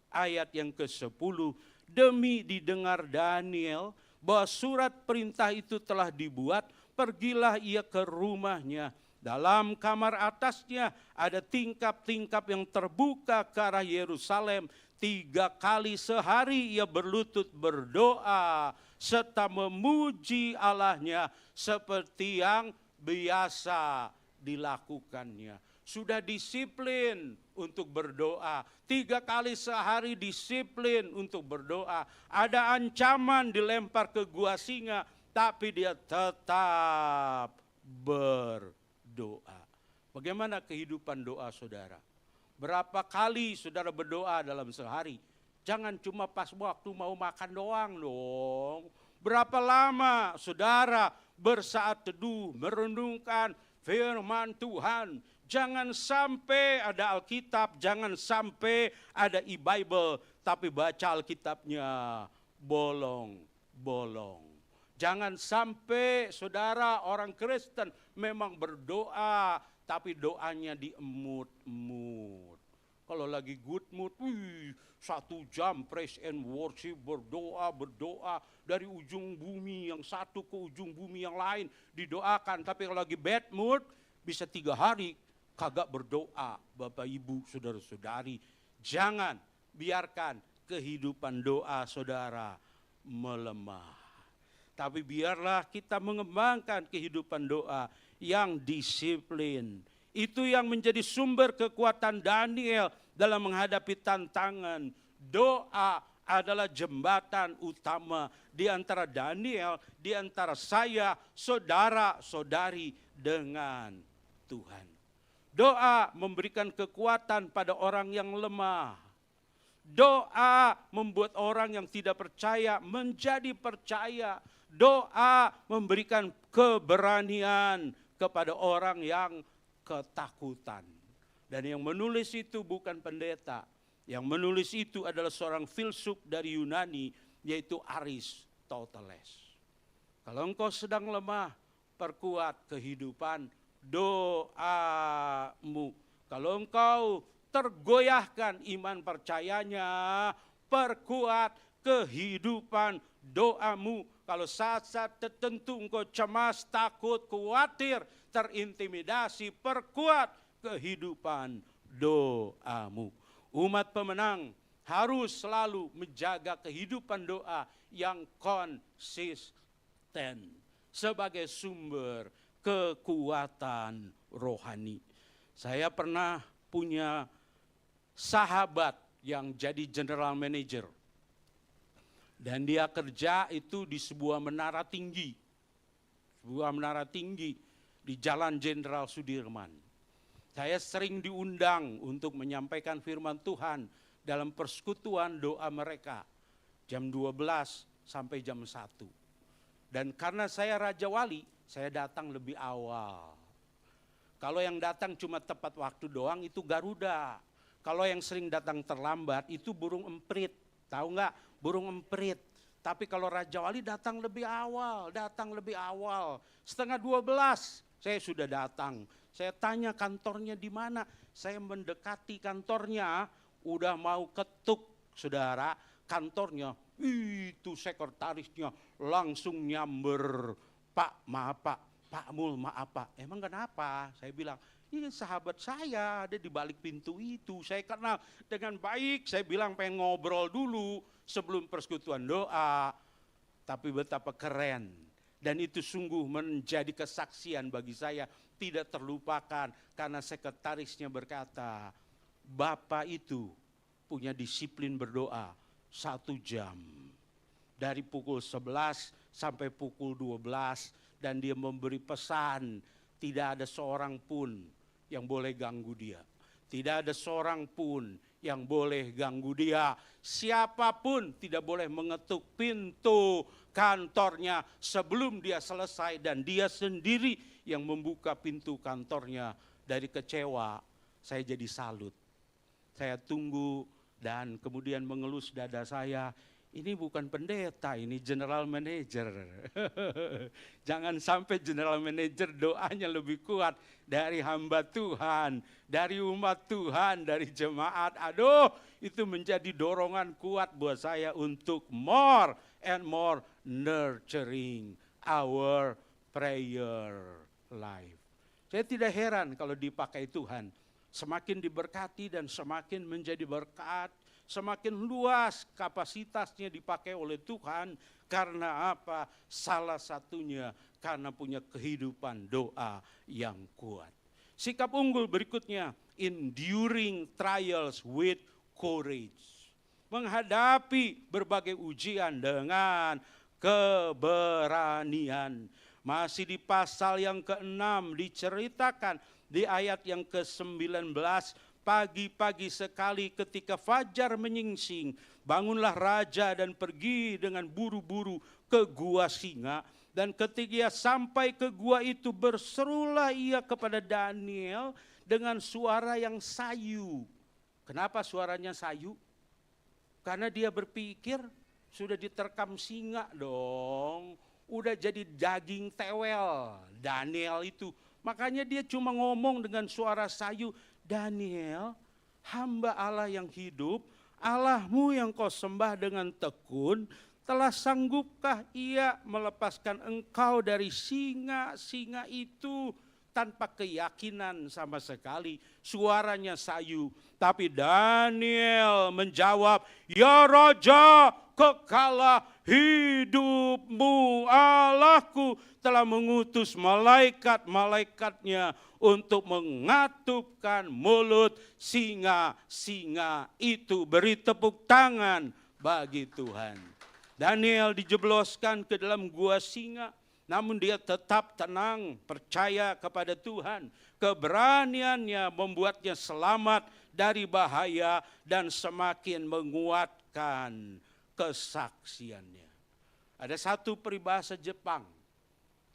ayat yang ke-10, demi didengar Daniel bahwa surat perintah itu telah dibuat, pergilah ia ke rumahnya. Dalam kamar atasnya ada tingkap-tingkap yang terbuka ke arah Yerusalem. 3 kali sehari ia berlutut berdoa serta memuji Allahnya seperti yang biasa dilakukannya. Sudah disiplin untuk berdoa. 3 kali sehari disiplin untuk berdoa. Ada ancaman dilempar ke gua singa, tapi dia tetap berdoa. Bagaimana kehidupan doa saudara? Berapa kali saudara berdoa dalam sehari? Jangan cuma pas waktu mau makan doang dong. Berapa lama saudara bersaat teduh merenungkan firman Tuhan, Jangan sampai ada Alkitab, jangan sampai ada e-Bible, tapi baca Alkitabnya bolong-bolong. Jangan sampai saudara orang Kristen memang berdoa, tapi doanya diemut-emut. Kalau lagi good mood, 1 jam praise and worship, berdoa dari ujung bumi yang satu ke ujung bumi yang lain didoakan. Tapi kalau lagi bad mood, bisa 3 hari kagak berdoa. Bapak Ibu, saudara-saudari, jangan biarkan kehidupan doa saudara melemah. Tapi biarlah kita mengembangkan kehidupan doa yang disiplin. Itu yang menjadi sumber kekuatan Daniel dalam menghadapi tantangan. Doa adalah jembatan utama di antara Daniel, di antara saya, saudara-saudari dengan Tuhan. Doa memberikan kekuatan pada orang yang lemah. Doa membuat orang yang tidak percaya menjadi percaya. Doa memberikan keberanian kepada orang yang ketakutan. Dan yang menulis itu bukan pendeta. Yang menulis itu adalah seorang filsuf dari Yunani, yaitu Aristoteles. Kalau engkau sedang lemah, perkuat kehidupan doamu. Kalau engkau tergoyahkan iman percayanya, perkuat kehidupan doamu. Kalau saat-saat tertentu engkau cemas, takut, khawatir, terintimidasi, perkuat kehidupan doamu. Umat pemenang harus selalu menjaga kehidupan doa yang konsisten sebagai sumber kekuatan rohani. Saya pernah punya sahabat yang jadi general manager. Dan dia kerja itu di sebuah menara tinggi. Sebuah menara tinggi di Jalan Jenderal Sudirman. Saya sering diundang untuk menyampaikan firman Tuhan dalam persekutuan doa mereka. Jam 12 sampai jam 1. Dan karena saya Raja Wali, saya datang lebih awal. Kalau yang datang cuma tepat waktu doang itu Garuda. Kalau yang sering datang terlambat itu burung emprit. Tahu nggak? Burung emprit. Tapi kalau Raja Wali datang lebih awal. 11:30 saya sudah datang. Saya tanya kantornya di mana. Saya mendekati kantornya. Udah mau ketuk saudara. Kantornya itu sekretarisnya langsung nyamber. Pak maaf Pak. Pak Mul maaf Pak. Emang kenapa? Saya bilang. Ini sahabat saya ada di balik pintu itu. Saya kenal dengan baik. Saya bilang pengen ngobrol dulu sebelum persekutuan doa. Tapi betapa keren. Dan itu sungguh menjadi kesaksian bagi saya. Tidak terlupakan karena sekretarisnya berkata, Bapak itu punya disiplin berdoa 1 jam. Dari pukul 11 sampai pukul 12. Dan dia memberi pesan, tidak ada seorang pun yang boleh ganggu dia. Tidak ada seorang pun yang boleh ganggu dia. Siapapun tidak boleh mengetuk pintu kantornya sebelum dia selesai. Dan dia sendiri yang membuka pintu kantornya. Dari kecewa, saya jadi salut. Saya tunggu dan kemudian mengelus dada saya. Ini bukan pendeta, ini general manager. Jangan sampai general manager doanya lebih kuat dari hamba Tuhan, dari umat Tuhan, dari jemaat. Aduh, itu menjadi dorongan kuat buat saya untuk more and more nurturing our prayer life. Saya tidak heran kalau dipakai Tuhan. Semakin diberkati dan semakin menjadi berkat. Semakin luas kapasitasnya dipakai oleh Tuhan. Karena apa? Salah satunya karena punya kehidupan doa yang kuat. Sikap unggul berikutnya, enduring trials with courage. Menghadapi berbagai ujian dengan keberanian. Masih di pasal yang ke-6 diceritakan di ayat yang ke-19. Pagi-pagi sekali ketika fajar menyingsing, bangunlah raja dan pergi dengan buru-buru ke gua singa. Dan ketika ia sampai ke gua itu, berserulah ia kepada Daniel. dengan suara yang sayu. Kenapa suaranya sayu? Karena dia berpikir sudah diterkam singa dong. Udah jadi daging tewel Daniel itu. Makanya dia cuma ngomong dengan suara sayu, Daniel, hamba Allah yang hidup, Allahmu yang kau sembah dengan tekun, telah sanggupkah ia melepaskan engkau dari singa-singa itu? Tanpa keyakinan sama sekali, suaranya sayu. Tapi Daniel menjawab, ya Raja, kekalah hidupmu, Allahku telah mengutus malaikat-malaikatnya untuk mengatupkan mulut singa-singa itu. Beri tepuk tangan bagi Tuhan. Daniel dijebloskan ke dalam gua singa, namun dia tetap tenang, percaya kepada Tuhan. Keberaniannya membuatnya selamat dari bahaya dan semakin menguatkan kesaksiannya. Ada satu peribahasa Jepang,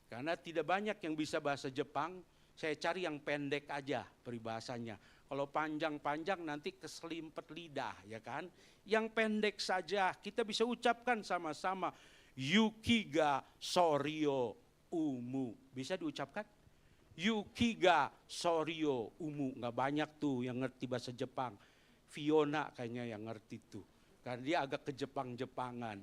karena tidak banyak yang bisa bahasa Jepang, saya cari yang pendek aja peribahasanya. Kalau panjang-panjang nanti keselimpet lidah, ya kan? Yang pendek saja kita bisa ucapkan sama-sama. Yukiga Soryo Umu. Bisa diucapkan? Yukiga Soryo Umu. Nggak banyak tuh yang ngerti bahasa Jepang. Fiona kayaknya yang ngerti tuh. Karena dia agak ke Jepang-Jepangan.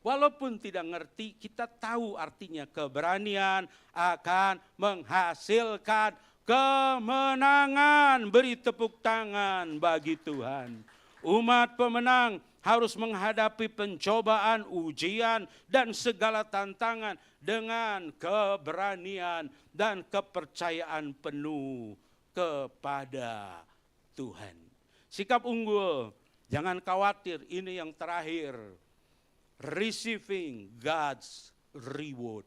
Walaupun tidak ngerti, kita tahu artinya keberanian akan menghasilkan kemenangan. Beri tepuk tangan bagi Tuhan. Umat pemenang harus menghadapi pencobaan, ujian, dan segala tantangan dengan keberanian dan kepercayaan penuh kepada Tuhan. Sikap unggul, jangan khawatir, ini yang terakhir. Receiving God's reward.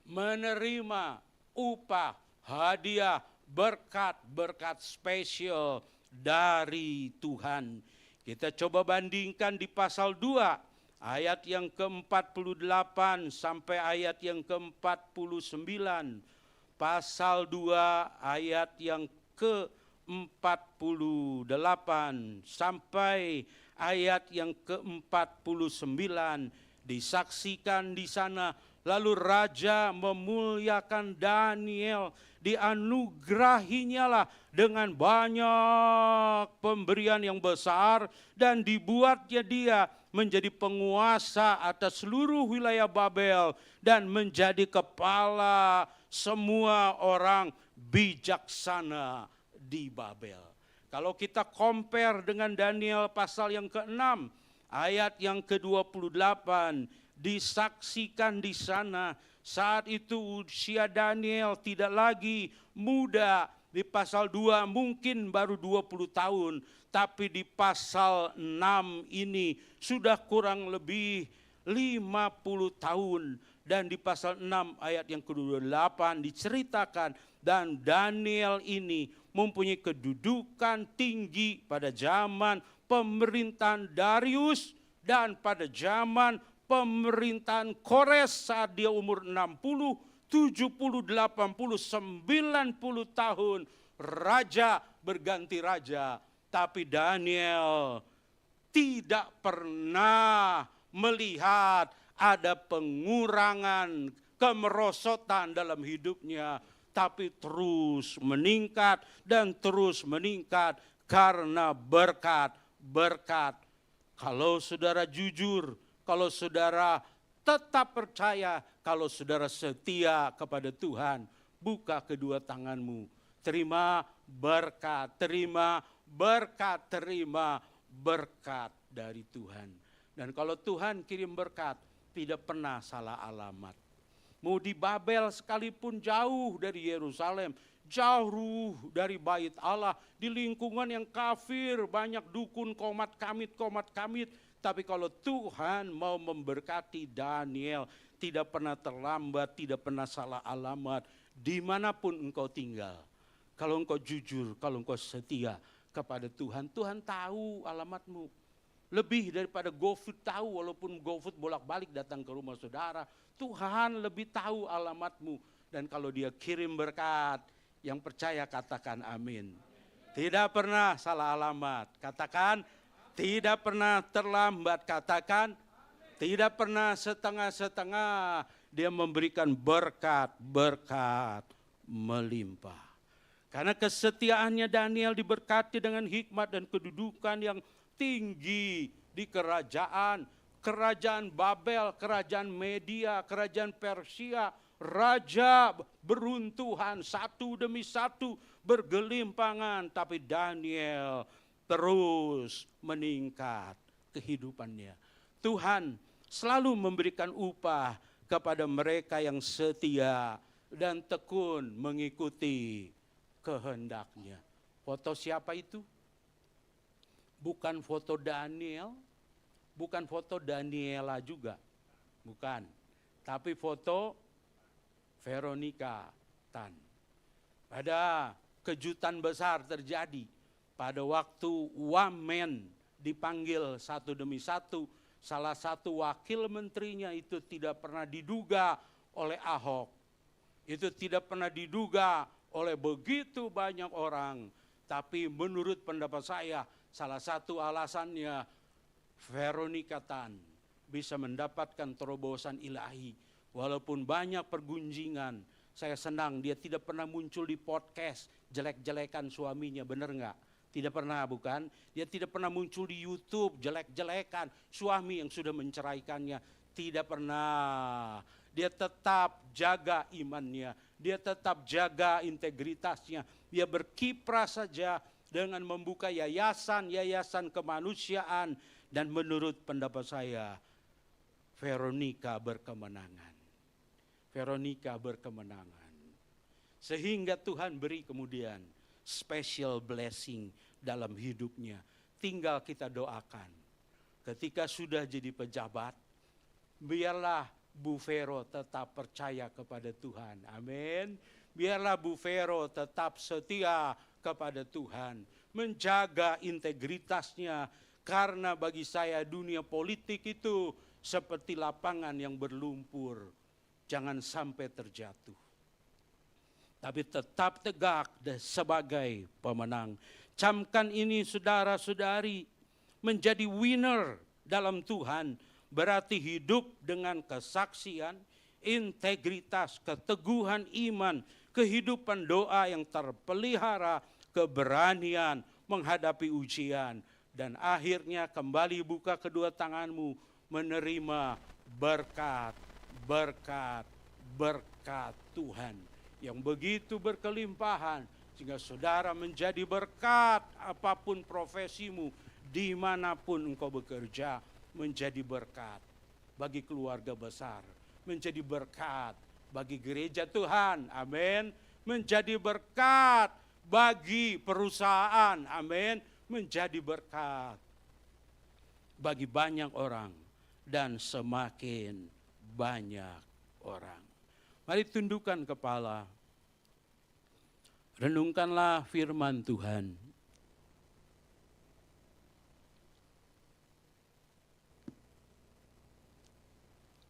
Menerima upah, hadiah, berkat-berkat spesial dari Tuhan. Kita coba bandingkan di pasal 2 ayat yang ke-48 sampai ayat yang ke-49. Pasal 2 ayat yang ke-48 sampai ayat yang ke-49 disaksikan di sana. Lalu raja memuliakan Daniel, dianugerahinya lah dengan banyak pemberian yang besar dan dibuatnya dia menjadi penguasa atas seluruh wilayah Babel dan menjadi kepala semua orang bijaksana di Babel. Kalau kita compare dengan Daniel pasal yang ke-6 ayat yang ke-28, disaksikan di sana saat itu usia Daniel tidak lagi muda. Di pasal 2 mungkin baru 20 tahun, tapi di pasal 6 ini sudah kurang lebih 50 tahun. Dan di pasal 6 ayat yang ke-28 diceritakan, dan Daniel ini mempunyai kedudukan tinggi pada zaman pemerintahan Darius dan pada zaman pemerintahan Kores saat dia umur 60, 70, 80, 90 tahun. Raja berganti raja. Tapi Daniel tidak pernah melihat ada pengurangan kemerosotan dalam hidupnya. Tapi terus meningkat dan terus meningkat karena berkat. Kalau saudara jujur, kalau saudara tetap percaya, kalau saudara setia kepada Tuhan, buka kedua tanganmu. Terima berkat, terima berkat, terima berkat dari Tuhan. Dan kalau Tuhan kirim berkat, tidak pernah salah alamat. Mau di Babel sekalipun jauh dari Yerusalem, jauh dari bait Allah, di lingkungan yang kafir, banyak dukun, komat kamit. Tapi kalau Tuhan mau memberkati Daniel, tidak pernah terlambat, tidak pernah salah alamat, dimanapun engkau tinggal. Kalau engkau jujur, kalau engkau setia kepada Tuhan, Tuhan tahu alamatmu. Lebih daripada GoFood tahu, walaupun GoFood bolak-balik datang ke rumah saudara, Tuhan lebih tahu alamatmu. Dan kalau dia kirim berkat, Yang percaya katakan amin. Tidak pernah salah alamat, katakan tidak pernah terlambat, katakan tidak pernah setengah-setengah. Dia memberikan berkat-berkat melimpah. Karena kesetiaannya Daniel diberkati dengan hikmat dan kedudukan yang tinggi di kerajaan Babel, kerajaan Media, kerajaan Persia. Raja beruntuhan satu demi satu bergelimpangan, tapi Daniel terus meningkat kehidupannya. Tuhan selalu memberikan upah kepada mereka yang setia dan tekun mengikuti kehendaknya. Foto siapa itu? Bukan foto Daniel, bukan foto Daniela juga, bukan. Tapi foto Veronica Tan. Pada kejutan besar terjadi pada waktu wamen dipanggil satu demi satu. Salah satu wakil menterinya itu tidak pernah diduga oleh Ahok. Itu tidak pernah diduga oleh begitu banyak orang. Tapi menurut pendapat saya, salah satu alasannya Veronica Tan bisa mendapatkan terobosan ilahi. Walaupun banyak pergunjingan, saya senang dia tidak pernah muncul di podcast jelek-jelekan suaminya, benar enggak? Tidak pernah, bukan? Dia tidak pernah muncul di YouTube jelek-jelekan suami yang sudah menceraikannya. Tidak pernah. Dia tetap jaga imannya, dia tetap jaga integritasnya. Dia berkiprah saja dengan membuka yayasan kemanusiaan, dan menurut pendapat saya Veronica berkemenangan. Veronica berkemenangan. Sehingga Tuhan beri kemudian special blessing dalam hidupnya. Tinggal kita doakan. Ketika sudah jadi pejabat, biarlah Bu Vero tetap percaya kepada Tuhan. Amin. Biarlah Bu Vero tetap setia kepada Tuhan. Menjaga integritasnya. Karena bagi saya dunia politik itu seperti lapangan yang berlumpur. Jangan sampai terjatuh. Tapi tetap tegak sebagai pemenang. Camkan ini saudara-saudari, menjadi winner dalam Tuhan berarti hidup dengan kesaksian, integritas, keteguhan iman, kehidupan doa yang terpelihara, keberanian menghadapi ujian, dan akhirnya kembali buka kedua tanganmu menerima berkat Tuhan yang begitu berkelimpahan, sehingga saudara menjadi berkat apapun profesimu, dimanapun engkau bekerja, menjadi berkat bagi keluarga besar, menjadi berkat bagi gereja Tuhan, amin, menjadi berkat bagi perusahaan, amin, menjadi berkat bagi banyak orang dan semakin banyak orang. Mari tundukkan kepala. Renungkanlah firman Tuhan.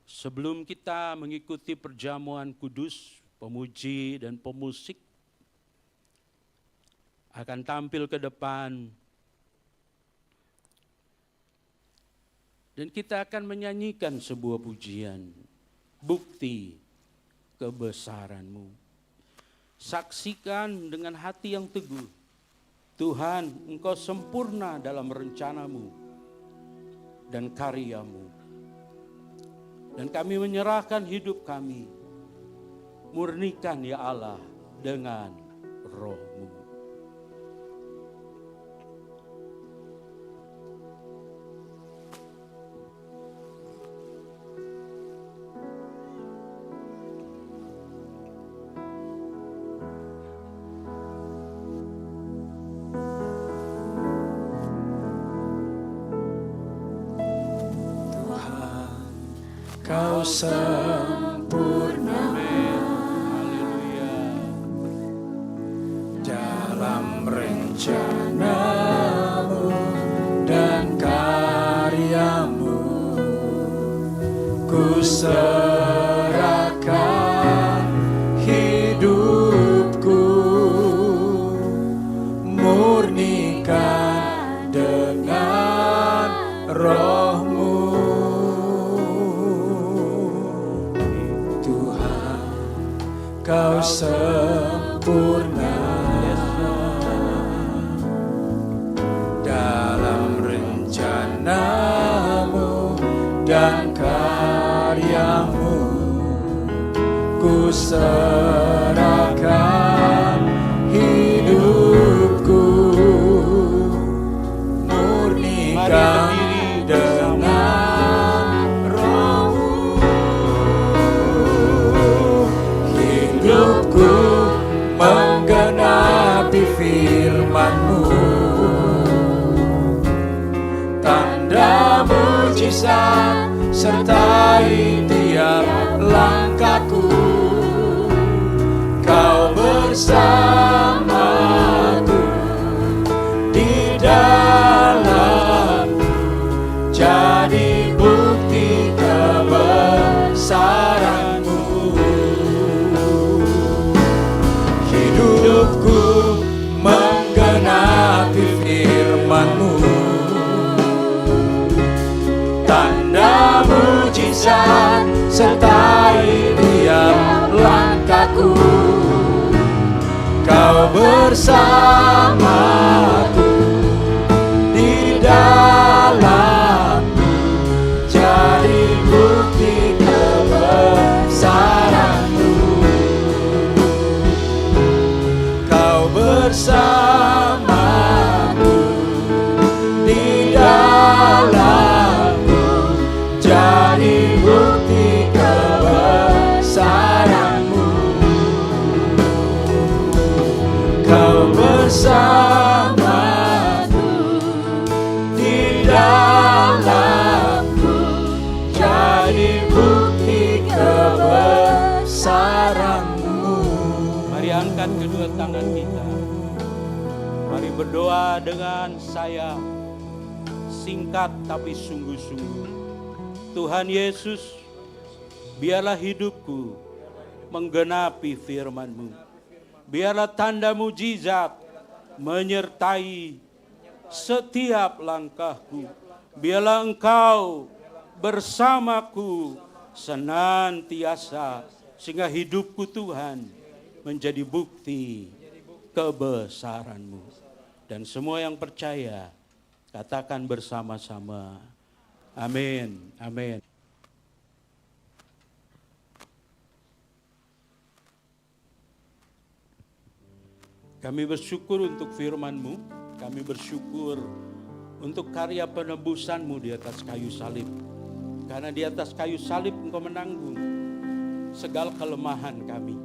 Sebelum kita mengikuti perjamuan kudus, pemuji dan pemusik akan tampil ke depan. Dan kita akan menyanyikan sebuah pujian, bukti kebesaran-Mu. Saksikan dengan hati yang teguh, Tuhan, Engkau sempurna dalam rencana-Mu dan karya-Mu. Dan kami menyerahkan hidup kami, murnikan ya Allah dengan Roh-Mu. Kau sempurna dalam rencana-Mu dan karya-Mu. Ku serahkan hidupku Kau sempurna dalam rencanamu dan karyamu. Ku serahkan hidupku, murnikan dengan rohmu. Hidupku menggenapi firman-Mu, tanda mujizat sertai tiap langkahku. Kau bersamaku di dalam, jadi bukti kebesaran-Mu. Hidupku menggenapi firman-Mu, tanda mujizat sertai tiap langkahku. Kau bersamaku di dalam, jadi bukti kebesaran-Mu. Kau bersamaku di dalamku, jadi bukti kebesaran-Mu. Kau bersamaku di dalamku, jadi bukti kebesaran-Mu. Mari angkat kedua tangan kita. Mari berdoa dengan saya. Singkat tapi sungguh-sungguh. Tuhan Yesus, biarlah hidupku menggenapi firman-Mu. Biarlah tanda mujizat menyertai setiap langkahku. Biarlah Engkau bersamaku senantiasa, sehingga hidupku Tuhan menjadi bukti kebesaran-Mu. Dan semua yang percaya katakan bersama-sama, amin, amin. Kami bersyukur untuk firman-Mu, kami bersyukur untuk karya penebusan-Mu di atas kayu salib. Karena di atas kayu salib Engkau menanggung segala kelemahan kami,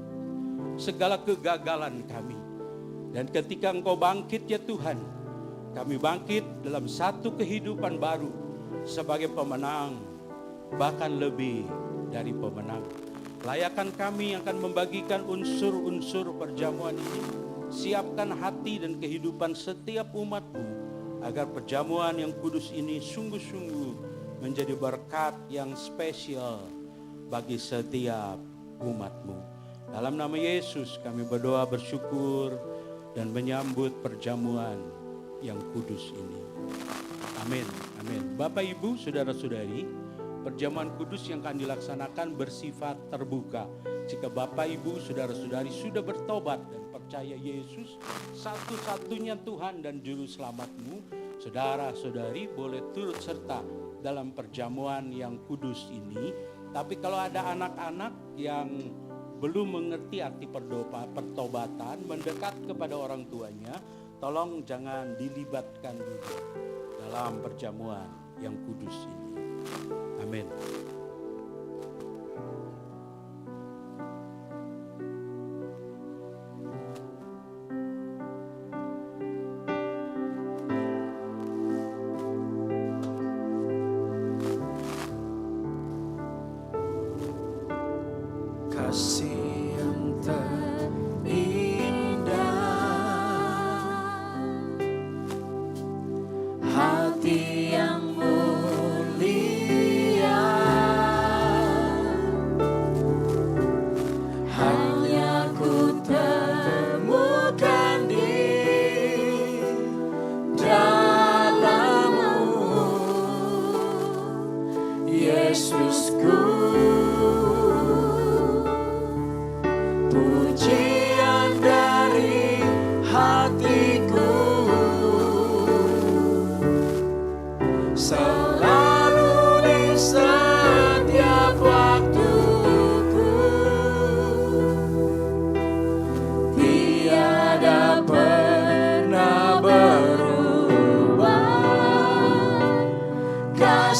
segala kegagalan kami. Dan ketika Engkau bangkit ya Tuhan, kami bangkit dalam satu kehidupan baru sebagai pemenang, bahkan lebih dari pemenang. Layakan kami akan membagikan unsur-unsur perjamuan ini. Siapkan hati dan kehidupan setiap umat-Mu, agar perjamuan yang kudus ini sungguh-sungguh menjadi berkat yang spesial bagi setiap umat-Mu. Dalam nama Yesus kami berdoa, bersyukur, dan menyambut perjamuan yang kudus ini. Amin, amin. Bapak, Ibu, Saudara-saudari, perjamuan kudus yang akan dilaksanakan bersifat terbuka. Jika Bapak, Ibu, Saudara-saudari sudah bertobat dan percaya Yesus satu-satunya Tuhan dan Juru Selamat-Mu, saudara-saudari boleh turut serta dalam perjamuan yang kudus ini. Tapi kalau ada anak-anak yang belum mengerti arti pertobatan, mendekat kepada orang tuanya, tolong jangan dilibatkan dulu dalam perjamuan yang kudus ini. Amin. Kasih yang terindah, hati yang mulia, hanya ku temukan di dalam-Mu, Yesusku.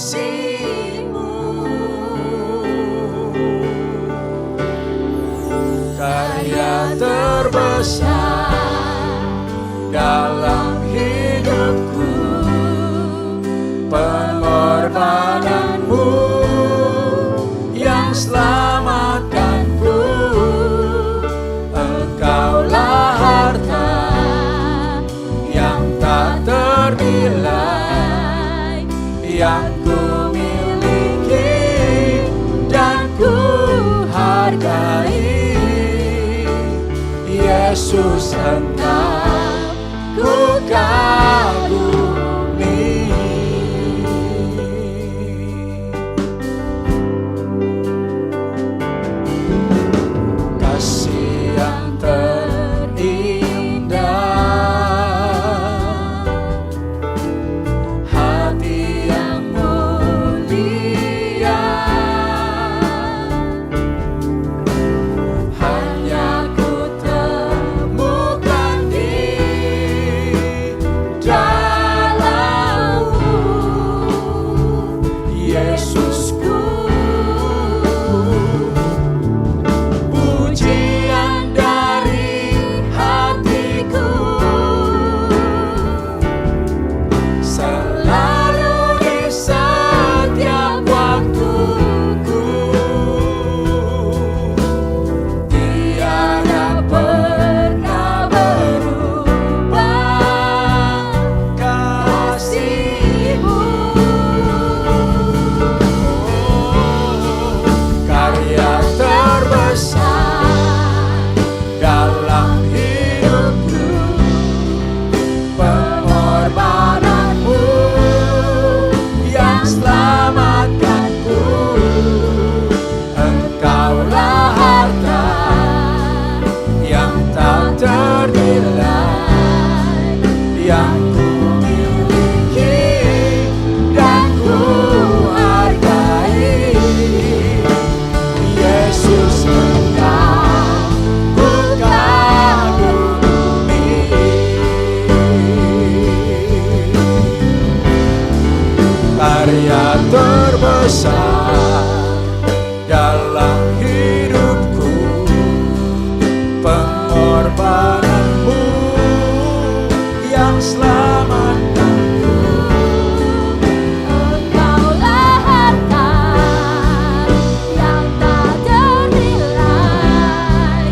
kasih-Mu. Karya terbesar dalam hidupku, pengorbananmu yang selamatkanku. Engkaulah harta yang tak ternilai, yang ku miliki dan ku hargai. Yesus, Engkau ku kagumi. Kasih yang terindah, hati yang mulia, hanya ku temukan di dalam-Mu, Yesusku. Pujian dari hatiku selalu di setiap waktuku, tiada pernah berubah kasih-Mu. Karya terbesar dalam hidupku, pengorbananmu yang selamatkanku. Engkaulah harta yang tak ternilai, yang ku miliki dan ku hargai. Yesus, Engkau ku kagumi. Karya terbesar dalam hidupku, pengorbananmu yang selamatkanku. Engkaulah harta yang tak ternilai,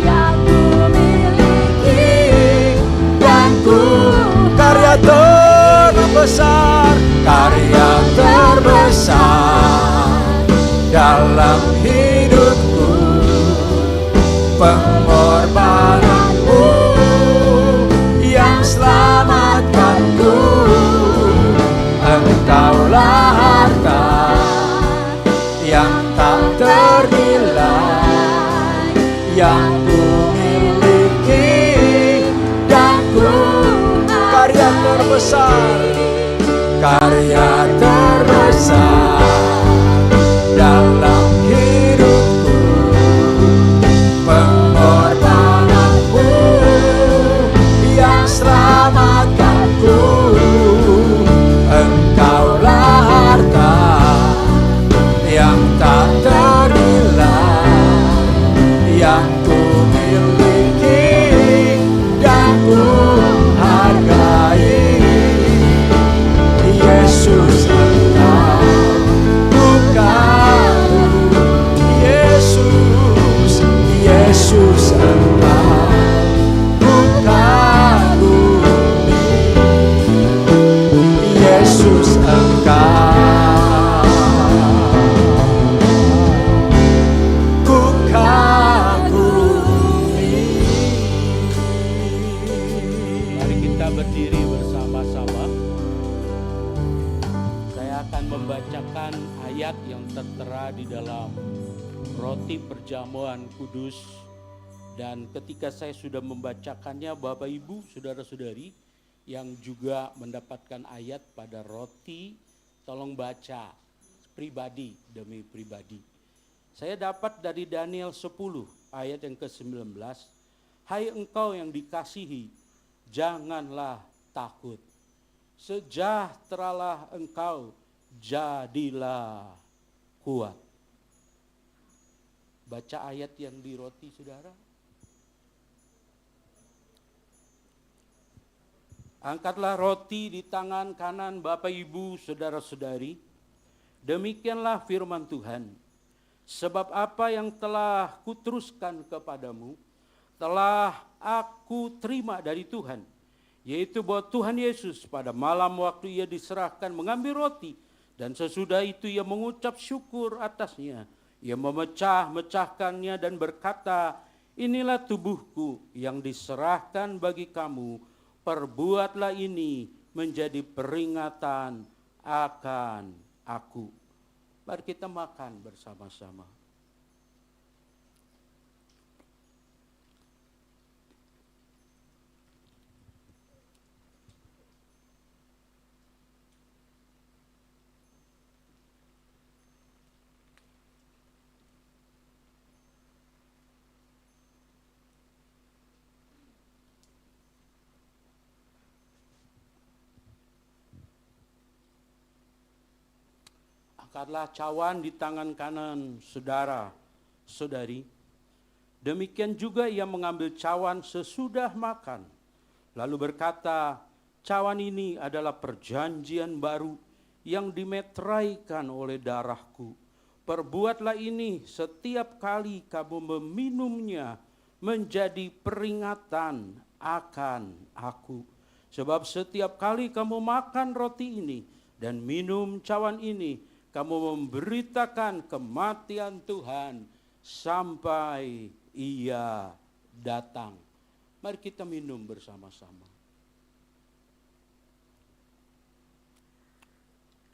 yang ku miliki Dan ku karya terbesar, karya terbesar dalam hidupku, pengorbananmu yang selamatkanku. Engkaulah harta yang tak ternilai, yang ku miliki dan ku karya terbesar, karya terbesar dalam hidupku, pengorbananmu yang selamatkanku. Engkaulah harta yang tak ternilai, yang ku miliki dan ku hargai. Yesus, Engkau ku kagumi. Yesus, Yesus, Engkau ku kagumi. Yesus, Engkau ku kagumi. Mari kita berdiri bersama-sama. Saya akan membacakan ayat yang tertera di dalam Roti Perjamuan Kudus. Dan ketika saya sudah membacakannya, Bapak Ibu, Saudara-saudari yang juga mendapatkan ayat pada roti, tolong baca pribadi demi pribadi. Saya dapat dari Daniel 10 ayat yang ke-19. Hai engkau yang dikasihi, janganlah takut. Sejahteralah engkau jadilah kuat. Baca ayat yang di roti, saudara. Angkatlah roti di tangan kanan Bapak Ibu, saudara-saudari. Demikianlah firman Tuhan. Sebab apa yang telah kuteruskan kepadamu, telah aku terima dari Tuhan. Yaitu bahwa Tuhan Yesus pada malam waktu ia diserahkan mengambil roti. Dan sesudah itu ia mengucap syukur atasnya. Ia memecah-mecahkannya dan berkata, inilah tubuhku yang diserahkan bagi kamu. Perbuatlah ini menjadi peringatan akan aku. Mari kita makan bersama-sama. Angkatlah cawan di tangan kanan saudara, saudari. Demikian juga ia mengambil cawan sesudah makan. Lalu berkata, cawan ini adalah perjanjian baru yang dimeteraikan oleh darahku. Perbuatlah ini setiap kali kamu meminumnya menjadi peringatan akan aku. Sebab setiap kali kamu makan roti ini dan minum cawan ini, kamu memberitakan kematian Tuhan sampai ia datang. Mari kita minum bersama-sama.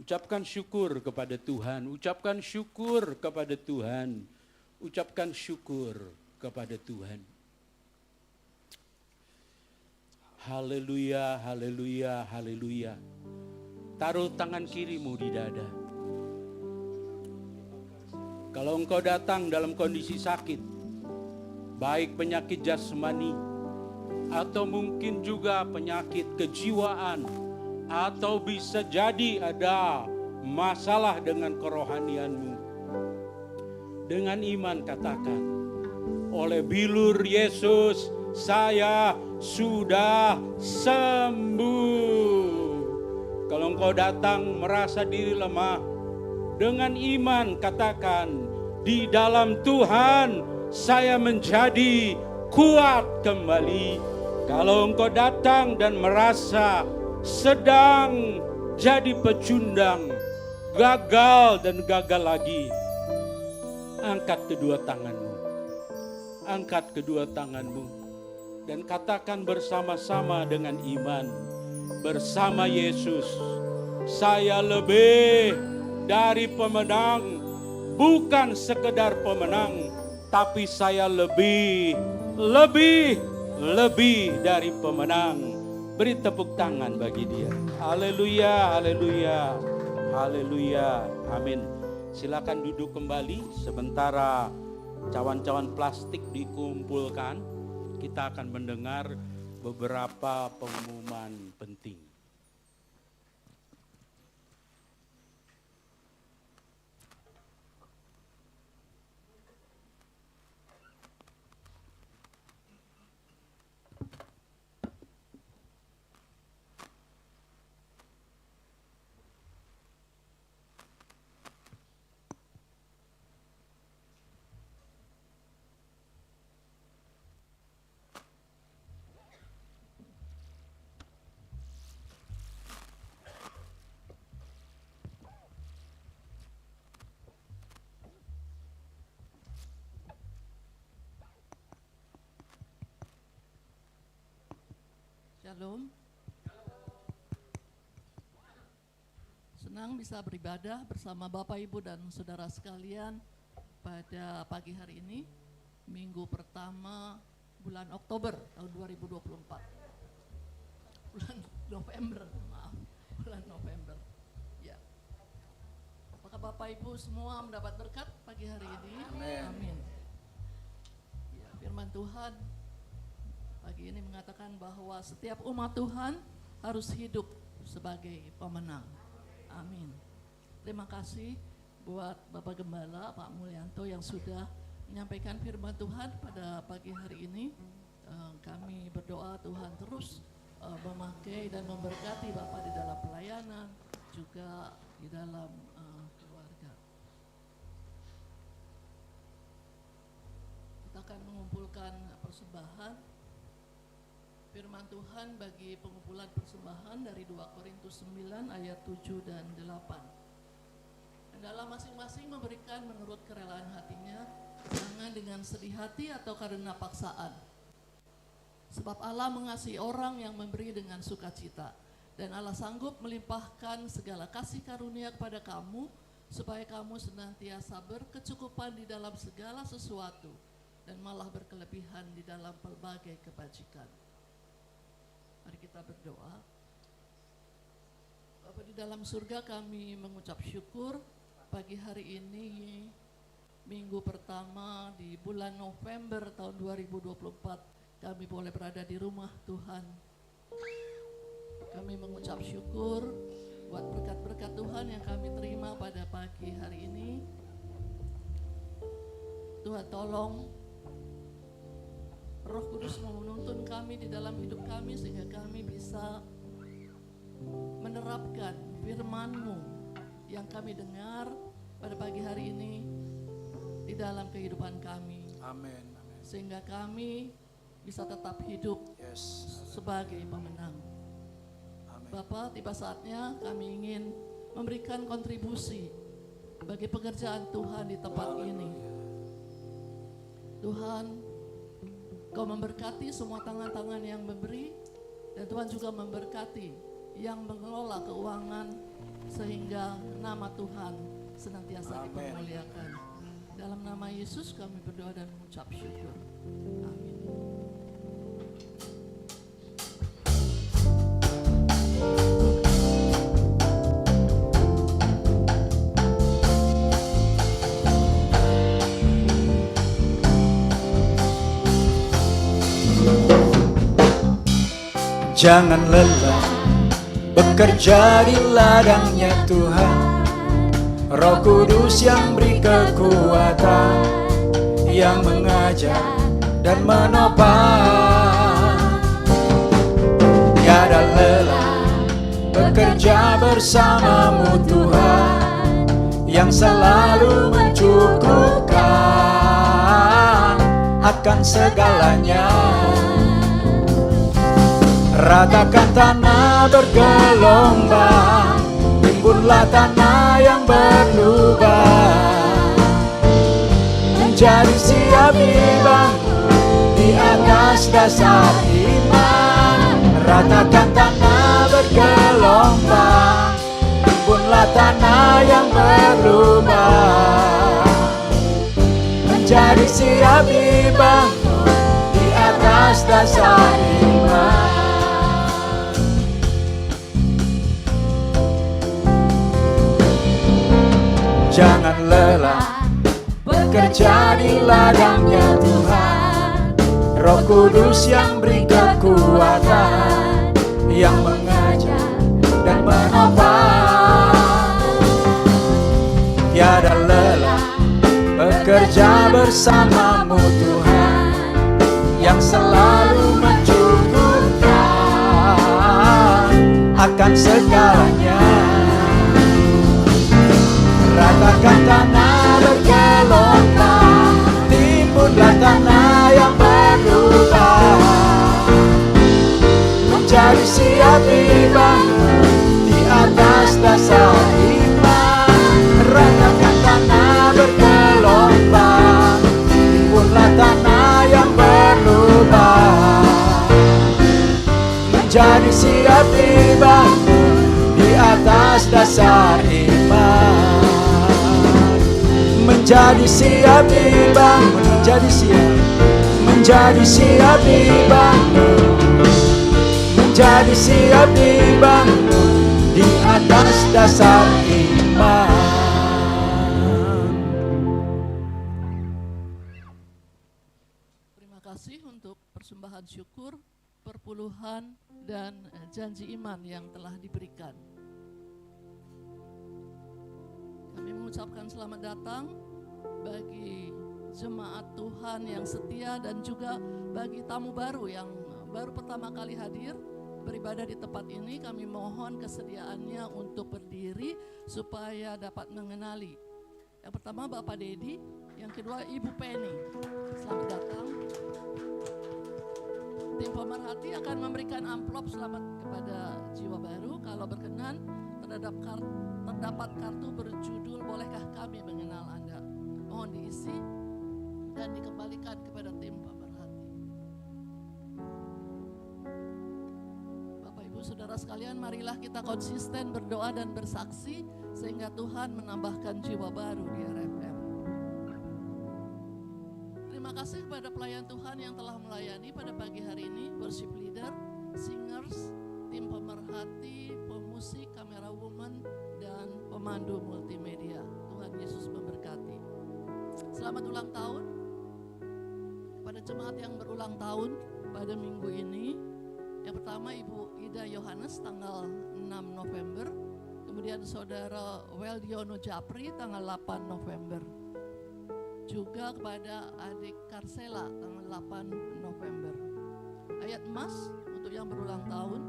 Ucapkan syukur kepada Tuhan, ucapkan syukur kepada Tuhan, ucapkan syukur kepada Tuhan. Haleluya, haleluya, haleluya. Taruh tangan kirimu di dada. Kalau engkau datang dalam kondisi sakit, baik penyakit jasmani, atau mungkin juga penyakit kejiwaan, atau bisa jadi ada masalah dengan kerohanianmu. Dengan iman katakan, oleh bilur Yesus saya sudah sembuh. Kalau engkau datang merasa diri lemah, dengan iman katakan, di dalam Tuhan saya menjadi kuat kembali. Kalau engkau datang dan merasa sedang jadi pecundang, gagal dan gagal lagi, angkat kedua tanganmu. Angkat kedua tanganmu dan katakan bersama-sama dengan iman, bersama Yesus, saya lebih dari pemenang, bukan sekedar pemenang, tapi saya lebih dari pemenang. Beri tepuk tangan bagi dia. Haleluya, haleluya, haleluya, amin. Silakan duduk kembali sementara cawan-cawan plastik dikumpulkan. Kita akan mendengar beberapa pengumuman penting. Shalom. Senang bisa beribadah bersama Bapak Ibu dan saudara sekalian pada pagi hari ini, minggu pertama bulan Oktober tahun 2024. Bulan November, maaf, bulan November. Ya. Apakah Bapak Ibu semua mendapat berkat pagi hari ini? Amin. Ya, firman Tuhan pagi ini mengatakan bahwa setiap umat Tuhan harus hidup sebagai pemenang. Amin. terima kasih buat Bapak Gembala, Pak Mulyanto yang sudah menyampaikan firman Tuhan pada pagi hari ini. Kami berdoa Tuhan terus memakai dan memberkati Bapak di dalam pelayanan, juga di dalam keluarga. Kita akan mengumpulkan persembahan firman Tuhan bagi pengumpulan persembahan dari 2 Korintus 9 ayat 7 dan 8. Dalam masing-masing memberikan menurut kerelaan hatinya, jangan dengan sedih hati atau karena paksaan. Sebab Allah mengasihi orang yang memberi dengan sukacita, dan Allah sanggup melimpahkan segala kasih karunia kepada kamu, supaya kamu senantiasa berkecukupan di dalam segala sesuatu, dan malah berkelebihan di dalam pelbagai kebajikan. Mari kita berdoa. Bapa di dalam surga, kami mengucap syukur pagi hari ini, minggu pertama di bulan November tahun 2024, kami boleh berada di rumah Tuhan. Kami mengucap syukur buat berkat-berkat Tuhan yang kami terima pada pagi hari ini. Tuhan tolong Roh Kudus menuntun kami di dalam hidup kami, sehingga kami bisa menerapkan firman-Mu yang kami dengar pada pagi hari ini di dalam kehidupan kami. Amin. Sehingga kami bisa tetap hidup sebagai pemenang. Amin. Bapak, tiba saatnya kami ingin memberikan kontribusi bagi pekerjaan Tuhan di tempat ini. Tuhan, Kau memberkati semua tangan-tangan yang memberi, dan Tuhan juga memberkati yang mengelola keuangan, sehingga nama Tuhan senantiasa dipermuliakan. Dalam nama Yesus kami berdoa dan mengucap syukur. Amin. Jangan lelah bekerja di ladangnya Tuhan. Roh Kudus yang beri kekuatan, yang mengajar dan menopang. Tiada lelah bekerja bersamamu Tuhan, yang selalu mencukupkan akan segalanya. Ratakan tanah bergelombang, timbunlah tanah yang berlubang, menjadi siap dibangun di atas dasar iman. Ratakan tanah bergelombang, timbunlah tanah yang berlubang, menjadi siap dibangun di atas dasar iman. Jangan lelah bekerja di ladangnya Tuhan. Roh Kudus yang beri kekuatan, yang mengajar dan menopang. Tiada lelah bekerja bersamamu Tuhan, yang selalu mencukupkan akan segalanya. Ratakan tanah bergelombang, timbunlah tanah yang berlubang, menjadi siap dibangun di atas dasar iman. Ratakan tanah bergelombang, timbunlah tanah yang berlubang, menjadi siap dibangun di atas dasar iman. Menjadi siap dibangun, menjadi siap dibangun, menjadi siap dibangun di atas dasar iman. Terima kasih untuk persembahan syukur, perpuluhan, dan janji iman yang telah diberikan. mengucapkan selamat datang bagi jemaat Tuhan yang setia dan juga bagi tamu baru yang baru pertama kali hadir beribadah di tempat ini. Kami mohon kesediaannya untuk berdiri supaya dapat mengenali. Yang pertama Bapak Dedi, yang kedua Ibu Penny. Selamat datang. Tim pemerhati akan memberikan amplop selamat kepada jiwa baru. Kalau berkenan terdapat kartu berjudul "Bolehkah kami mengenal Anda?" Mohon diisi dan dikembalikan kepada tim pemerhati. Bapak Ibu Saudara sekalian, marilah kita konsisten berdoa dan bersaksi sehingga Tuhan menambahkan jiwa baru di RFM. Terima kasih kepada pelayan Tuhan yang telah melayani pada pagi hari ini, worship leader, singers, tim pemerhati, pemusik, kamera woman, dan pemandu multimedia. Tuhan Yesus memberkati. Selamat ulang tahun kepada jemaat yang berulang tahun pada minggu ini. Yang pertama Ibu Ida Yohanes tanggal 6 November, kemudian Saudara Weldiono Japri tanggal 8 November. Juga kepada adik Karsela tanggal 8 November. Ayat emas untuk yang berulang tahun,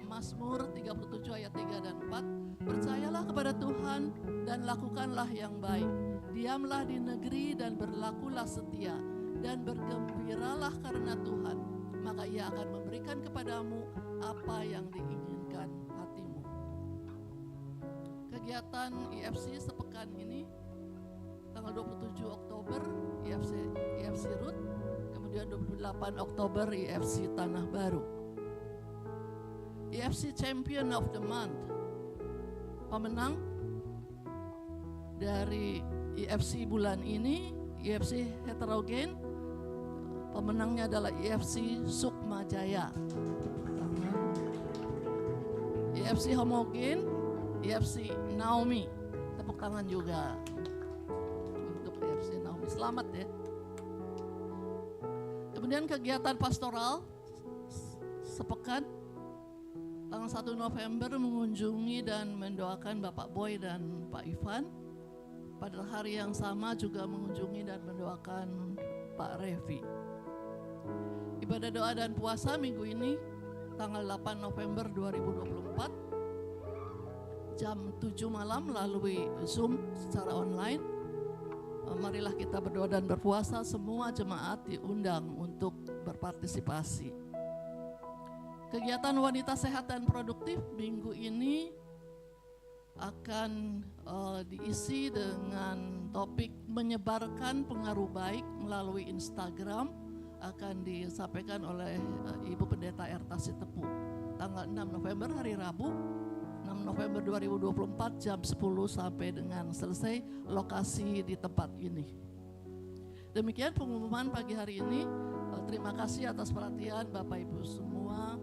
Mazmur 37 ayat 3 dan 4. Percayalah kepada Tuhan dan lakukanlah yang baik. Diamlah di negeri dan berlakulah setia, dan bergembiralah karena Tuhan, maka Ia akan memberikan kepadamu apa yang diinginkan hatimu. Kegiatan IFC sepekan ini tanggal 27 Oktober IFC Root, kemudian 28 Oktober IFC Tanah Baru. IFC Champion of the Month, pemenang dari IFC bulan ini, IFC Heterogen, pemenangnya adalah IFC Sukma Jaya. IFC Homogen, IFC Naomi, tepuk tangan juga untuk IFC Naomi. Selamat ya. Kemudian kegiatan pastoral sepekan tanggal 1 November mengunjungi dan mendoakan Bapak Boy dan Pak Ivan. Pada hari yang sama juga mengunjungi dan mendoakan Pak Revi. Ibadah doa dan puasa minggu ini tanggal 8 November 2024 jam 7 malam melalui Zoom secara online. Marilah kita berdoa dan berpuasa, semua jemaat diundang untuk berpartisipasi. Kegiatan wanita sehat dan produktif minggu ini akan diisi dengan topik menyebarkan pengaruh baik melalui Instagram, akan disampaikan oleh Ibu Pendeta Erta Sitepu. Tanggal 6 November hari Rabu, 6 November 2024 jam 10 sampai dengan selesai, lokasi di tempat ini. Demikian pengumuman pagi hari ini. Terima kasih atas perhatian Bapak Ibu semua.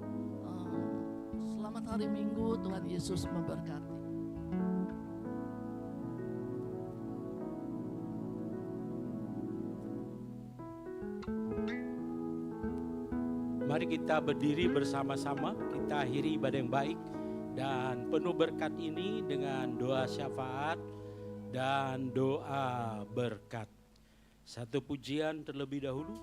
Selamat hari Minggu, Tuhan Yesus memberkati. Mari kita berdiri bersama-sama, kita akhiri ibadah yang baik dan penuh berkat ini dengan doa syafaat dan doa berkat. Satu pujian terlebih dahulu.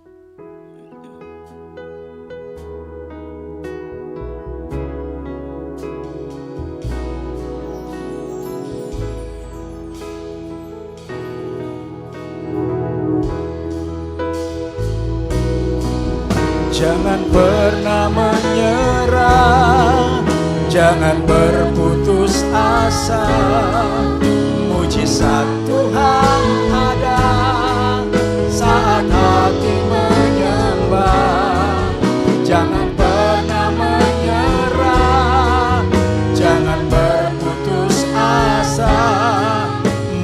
Jangan pernah menyerah, jangan berputus asa. Mujizat Tuhan ada saat hati menyembah. Jangan pernah menyerah, jangan berputus asa.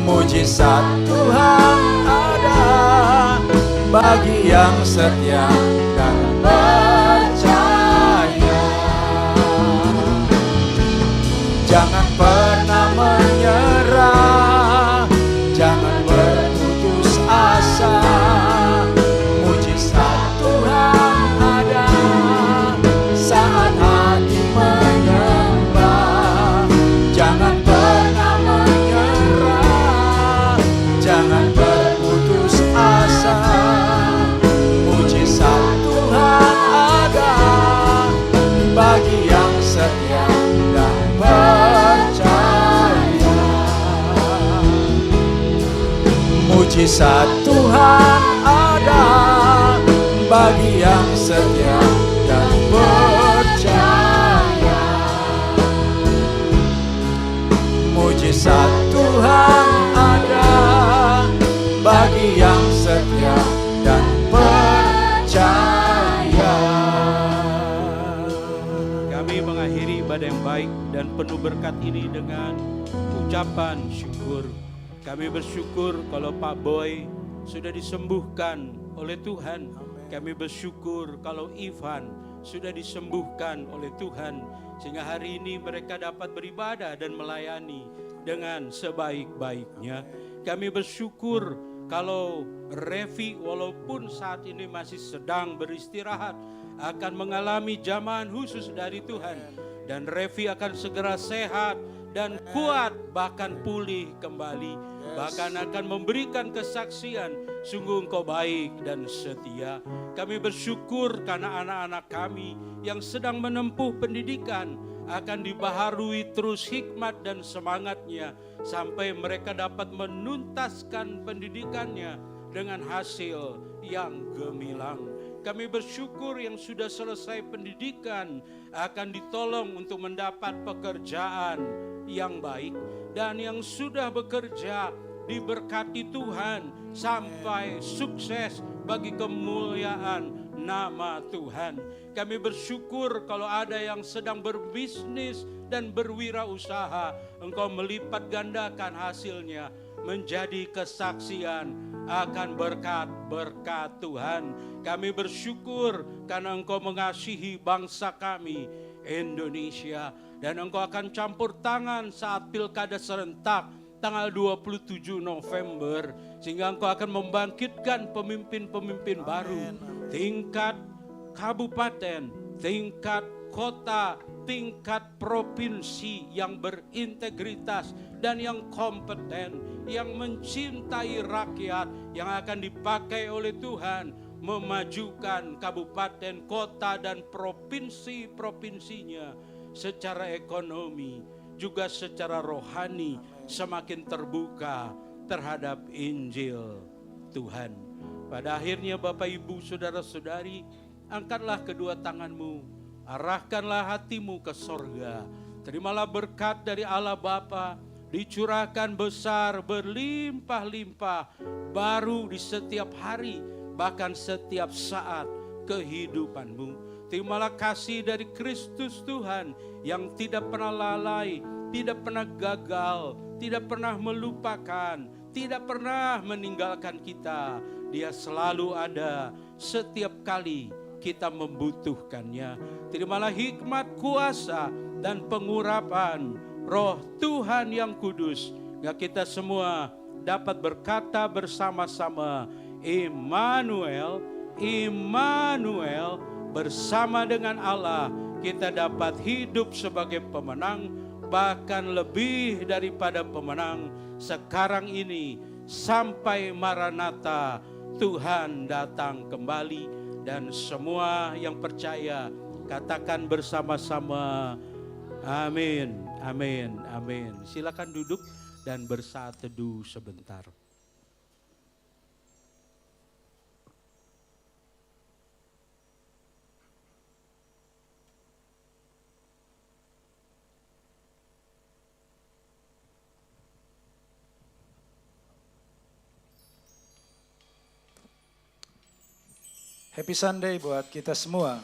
Mujizat Tuhan ada bagi yang setia dan percaya. Jangan pernah menyerah, jangan berputus asa. Mujizat Tuhan ada saat hati menyembah. Jangan pernah menyerah, Mujizat Tuhan ada bagi yang setia dan percaya. Mujizat Tuhan ada bagi yang setia dan percaya. Kami mengakhiri ibadah yang baik dan penuh berkat ini dengan ucapan syukur. Kami bersyukur kalau Pak Boy sudah disembuhkan oleh Tuhan. Kami bersyukur kalau Ivan sudah disembuhkan oleh Tuhan. Sehingga hari ini mereka dapat beribadah dan melayani dengan sebaik-baiknya. Kami bersyukur kalau Revi walaupun saat ini masih sedang beristirahat akan mengalami jamahan khusus dari Tuhan. Dan Revi akan segera sehat dan kuat bahkan pulih kembali. Bahkan akan memberikan kesaksian, sungguh Engkau baik dan setia. Kami bersyukur karena anak-anak kami yang sedang menempuh pendidikan akan dibaharui terus hikmat dan semangatnya sampai mereka dapat menuntaskan pendidikannya dengan hasil yang gemilang. Kami bersyukur yang sudah selesai pendidikan akan ditolong untuk mendapat pekerjaan yang baik, dan yang sudah bekerja diberkati Tuhan sampai sukses bagi kemuliaan nama Tuhan. Kami bersyukur kalau ada yang sedang berbisnis dan berwirausaha, Engkau melipat gandakan hasilnya menjadi kesaksian akan berkat-berkat Tuhan. Kami bersyukur karena Engkau mengasihi bangsa kami Indonesia, dan Engkau akan campur tangan saat pilkada serentak tanggal 27 November, sehingga Engkau akan membangkitkan pemimpin-pemimpin baru tingkat kabupaten, tingkat kota, tingkat provinsi yang berintegritas dan yang kompeten, yang mencintai rakyat, yang akan dipakai oleh Tuhan memajukan kabupaten, kota, dan provinsi-provinsinya secara ekonomi, juga secara rohani semakin terbuka terhadap Injil Tuhan. Pada akhirnya Bapak Ibu Saudara-saudari, angkatlah kedua tanganmu, arahkanlah hatimu ke sorga. Terimalah berkat dari Allah Bapa, dicurahkan besar, berlimpah-limpah, baru di setiap hari, bahkan setiap saat kehidupanmu. Terimalah kasih dari Kristus Tuhan yang tidak pernah lalai, tidak pernah gagal, tidak pernah melupakan, tidak pernah meninggalkan kita. Dia selalu ada setiap kali kita membutuhkannya. Terimalah hikmat, kuasa, dan pengurapan Roh Tuhan yang kudus, agar kita semua dapat berkata bersama-sama, Immanuel, Immanuel, bersama dengan Allah kita dapat hidup sebagai pemenang, bahkan lebih daripada pemenang sekarang ini sampai Maranatha Tuhan datang kembali. Dan semua yang percaya katakan bersama-sama, amin, amin, amin. Silakan duduk dan bersaat teduh sebentar. Happy Sunday buat kita semua.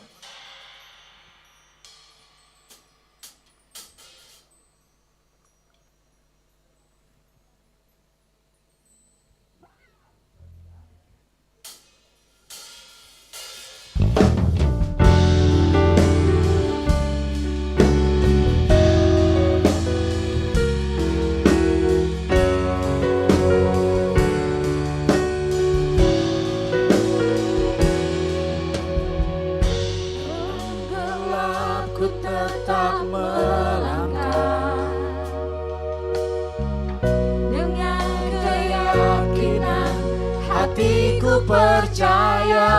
Percaya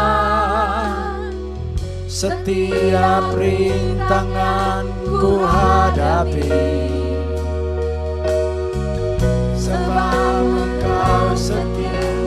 setiap rintangan ku hadapi, sebab Engkau setia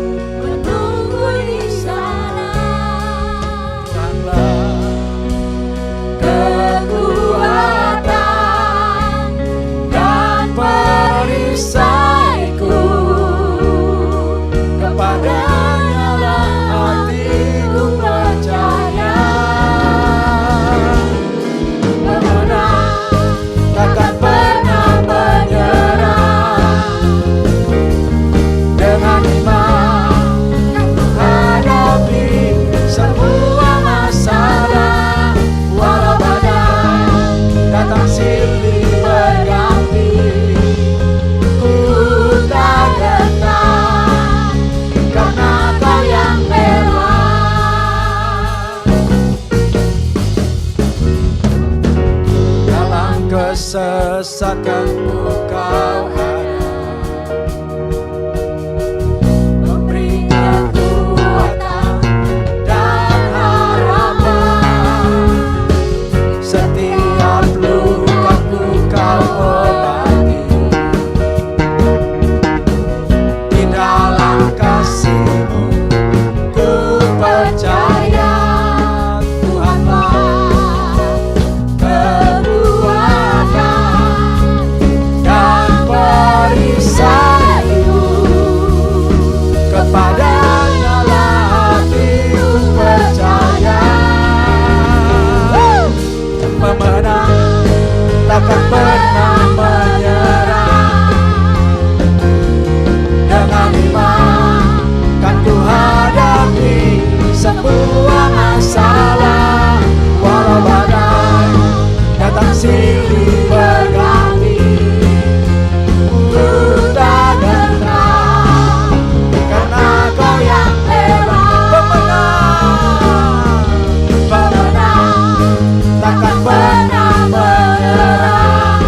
saatkan Kau ada, memberi kekuatan dan harapan. setiap lukaku Kau obati, di dalam kasih-Mu ku percaya. Tuhanlah kekuatan dan perisaiku, kepadanya lah hatiku percaya. Pemenang takkan pernah menyerah, dengan iman kan ku hadapi semua masalah. Walau badai datang silih berganti, ku tak gentar, karena Kau yang hebat. Pemenang, pemenang takkan pernah menyerah,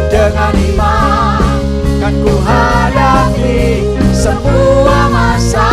dengan iman kan ku hadapi semua masalah.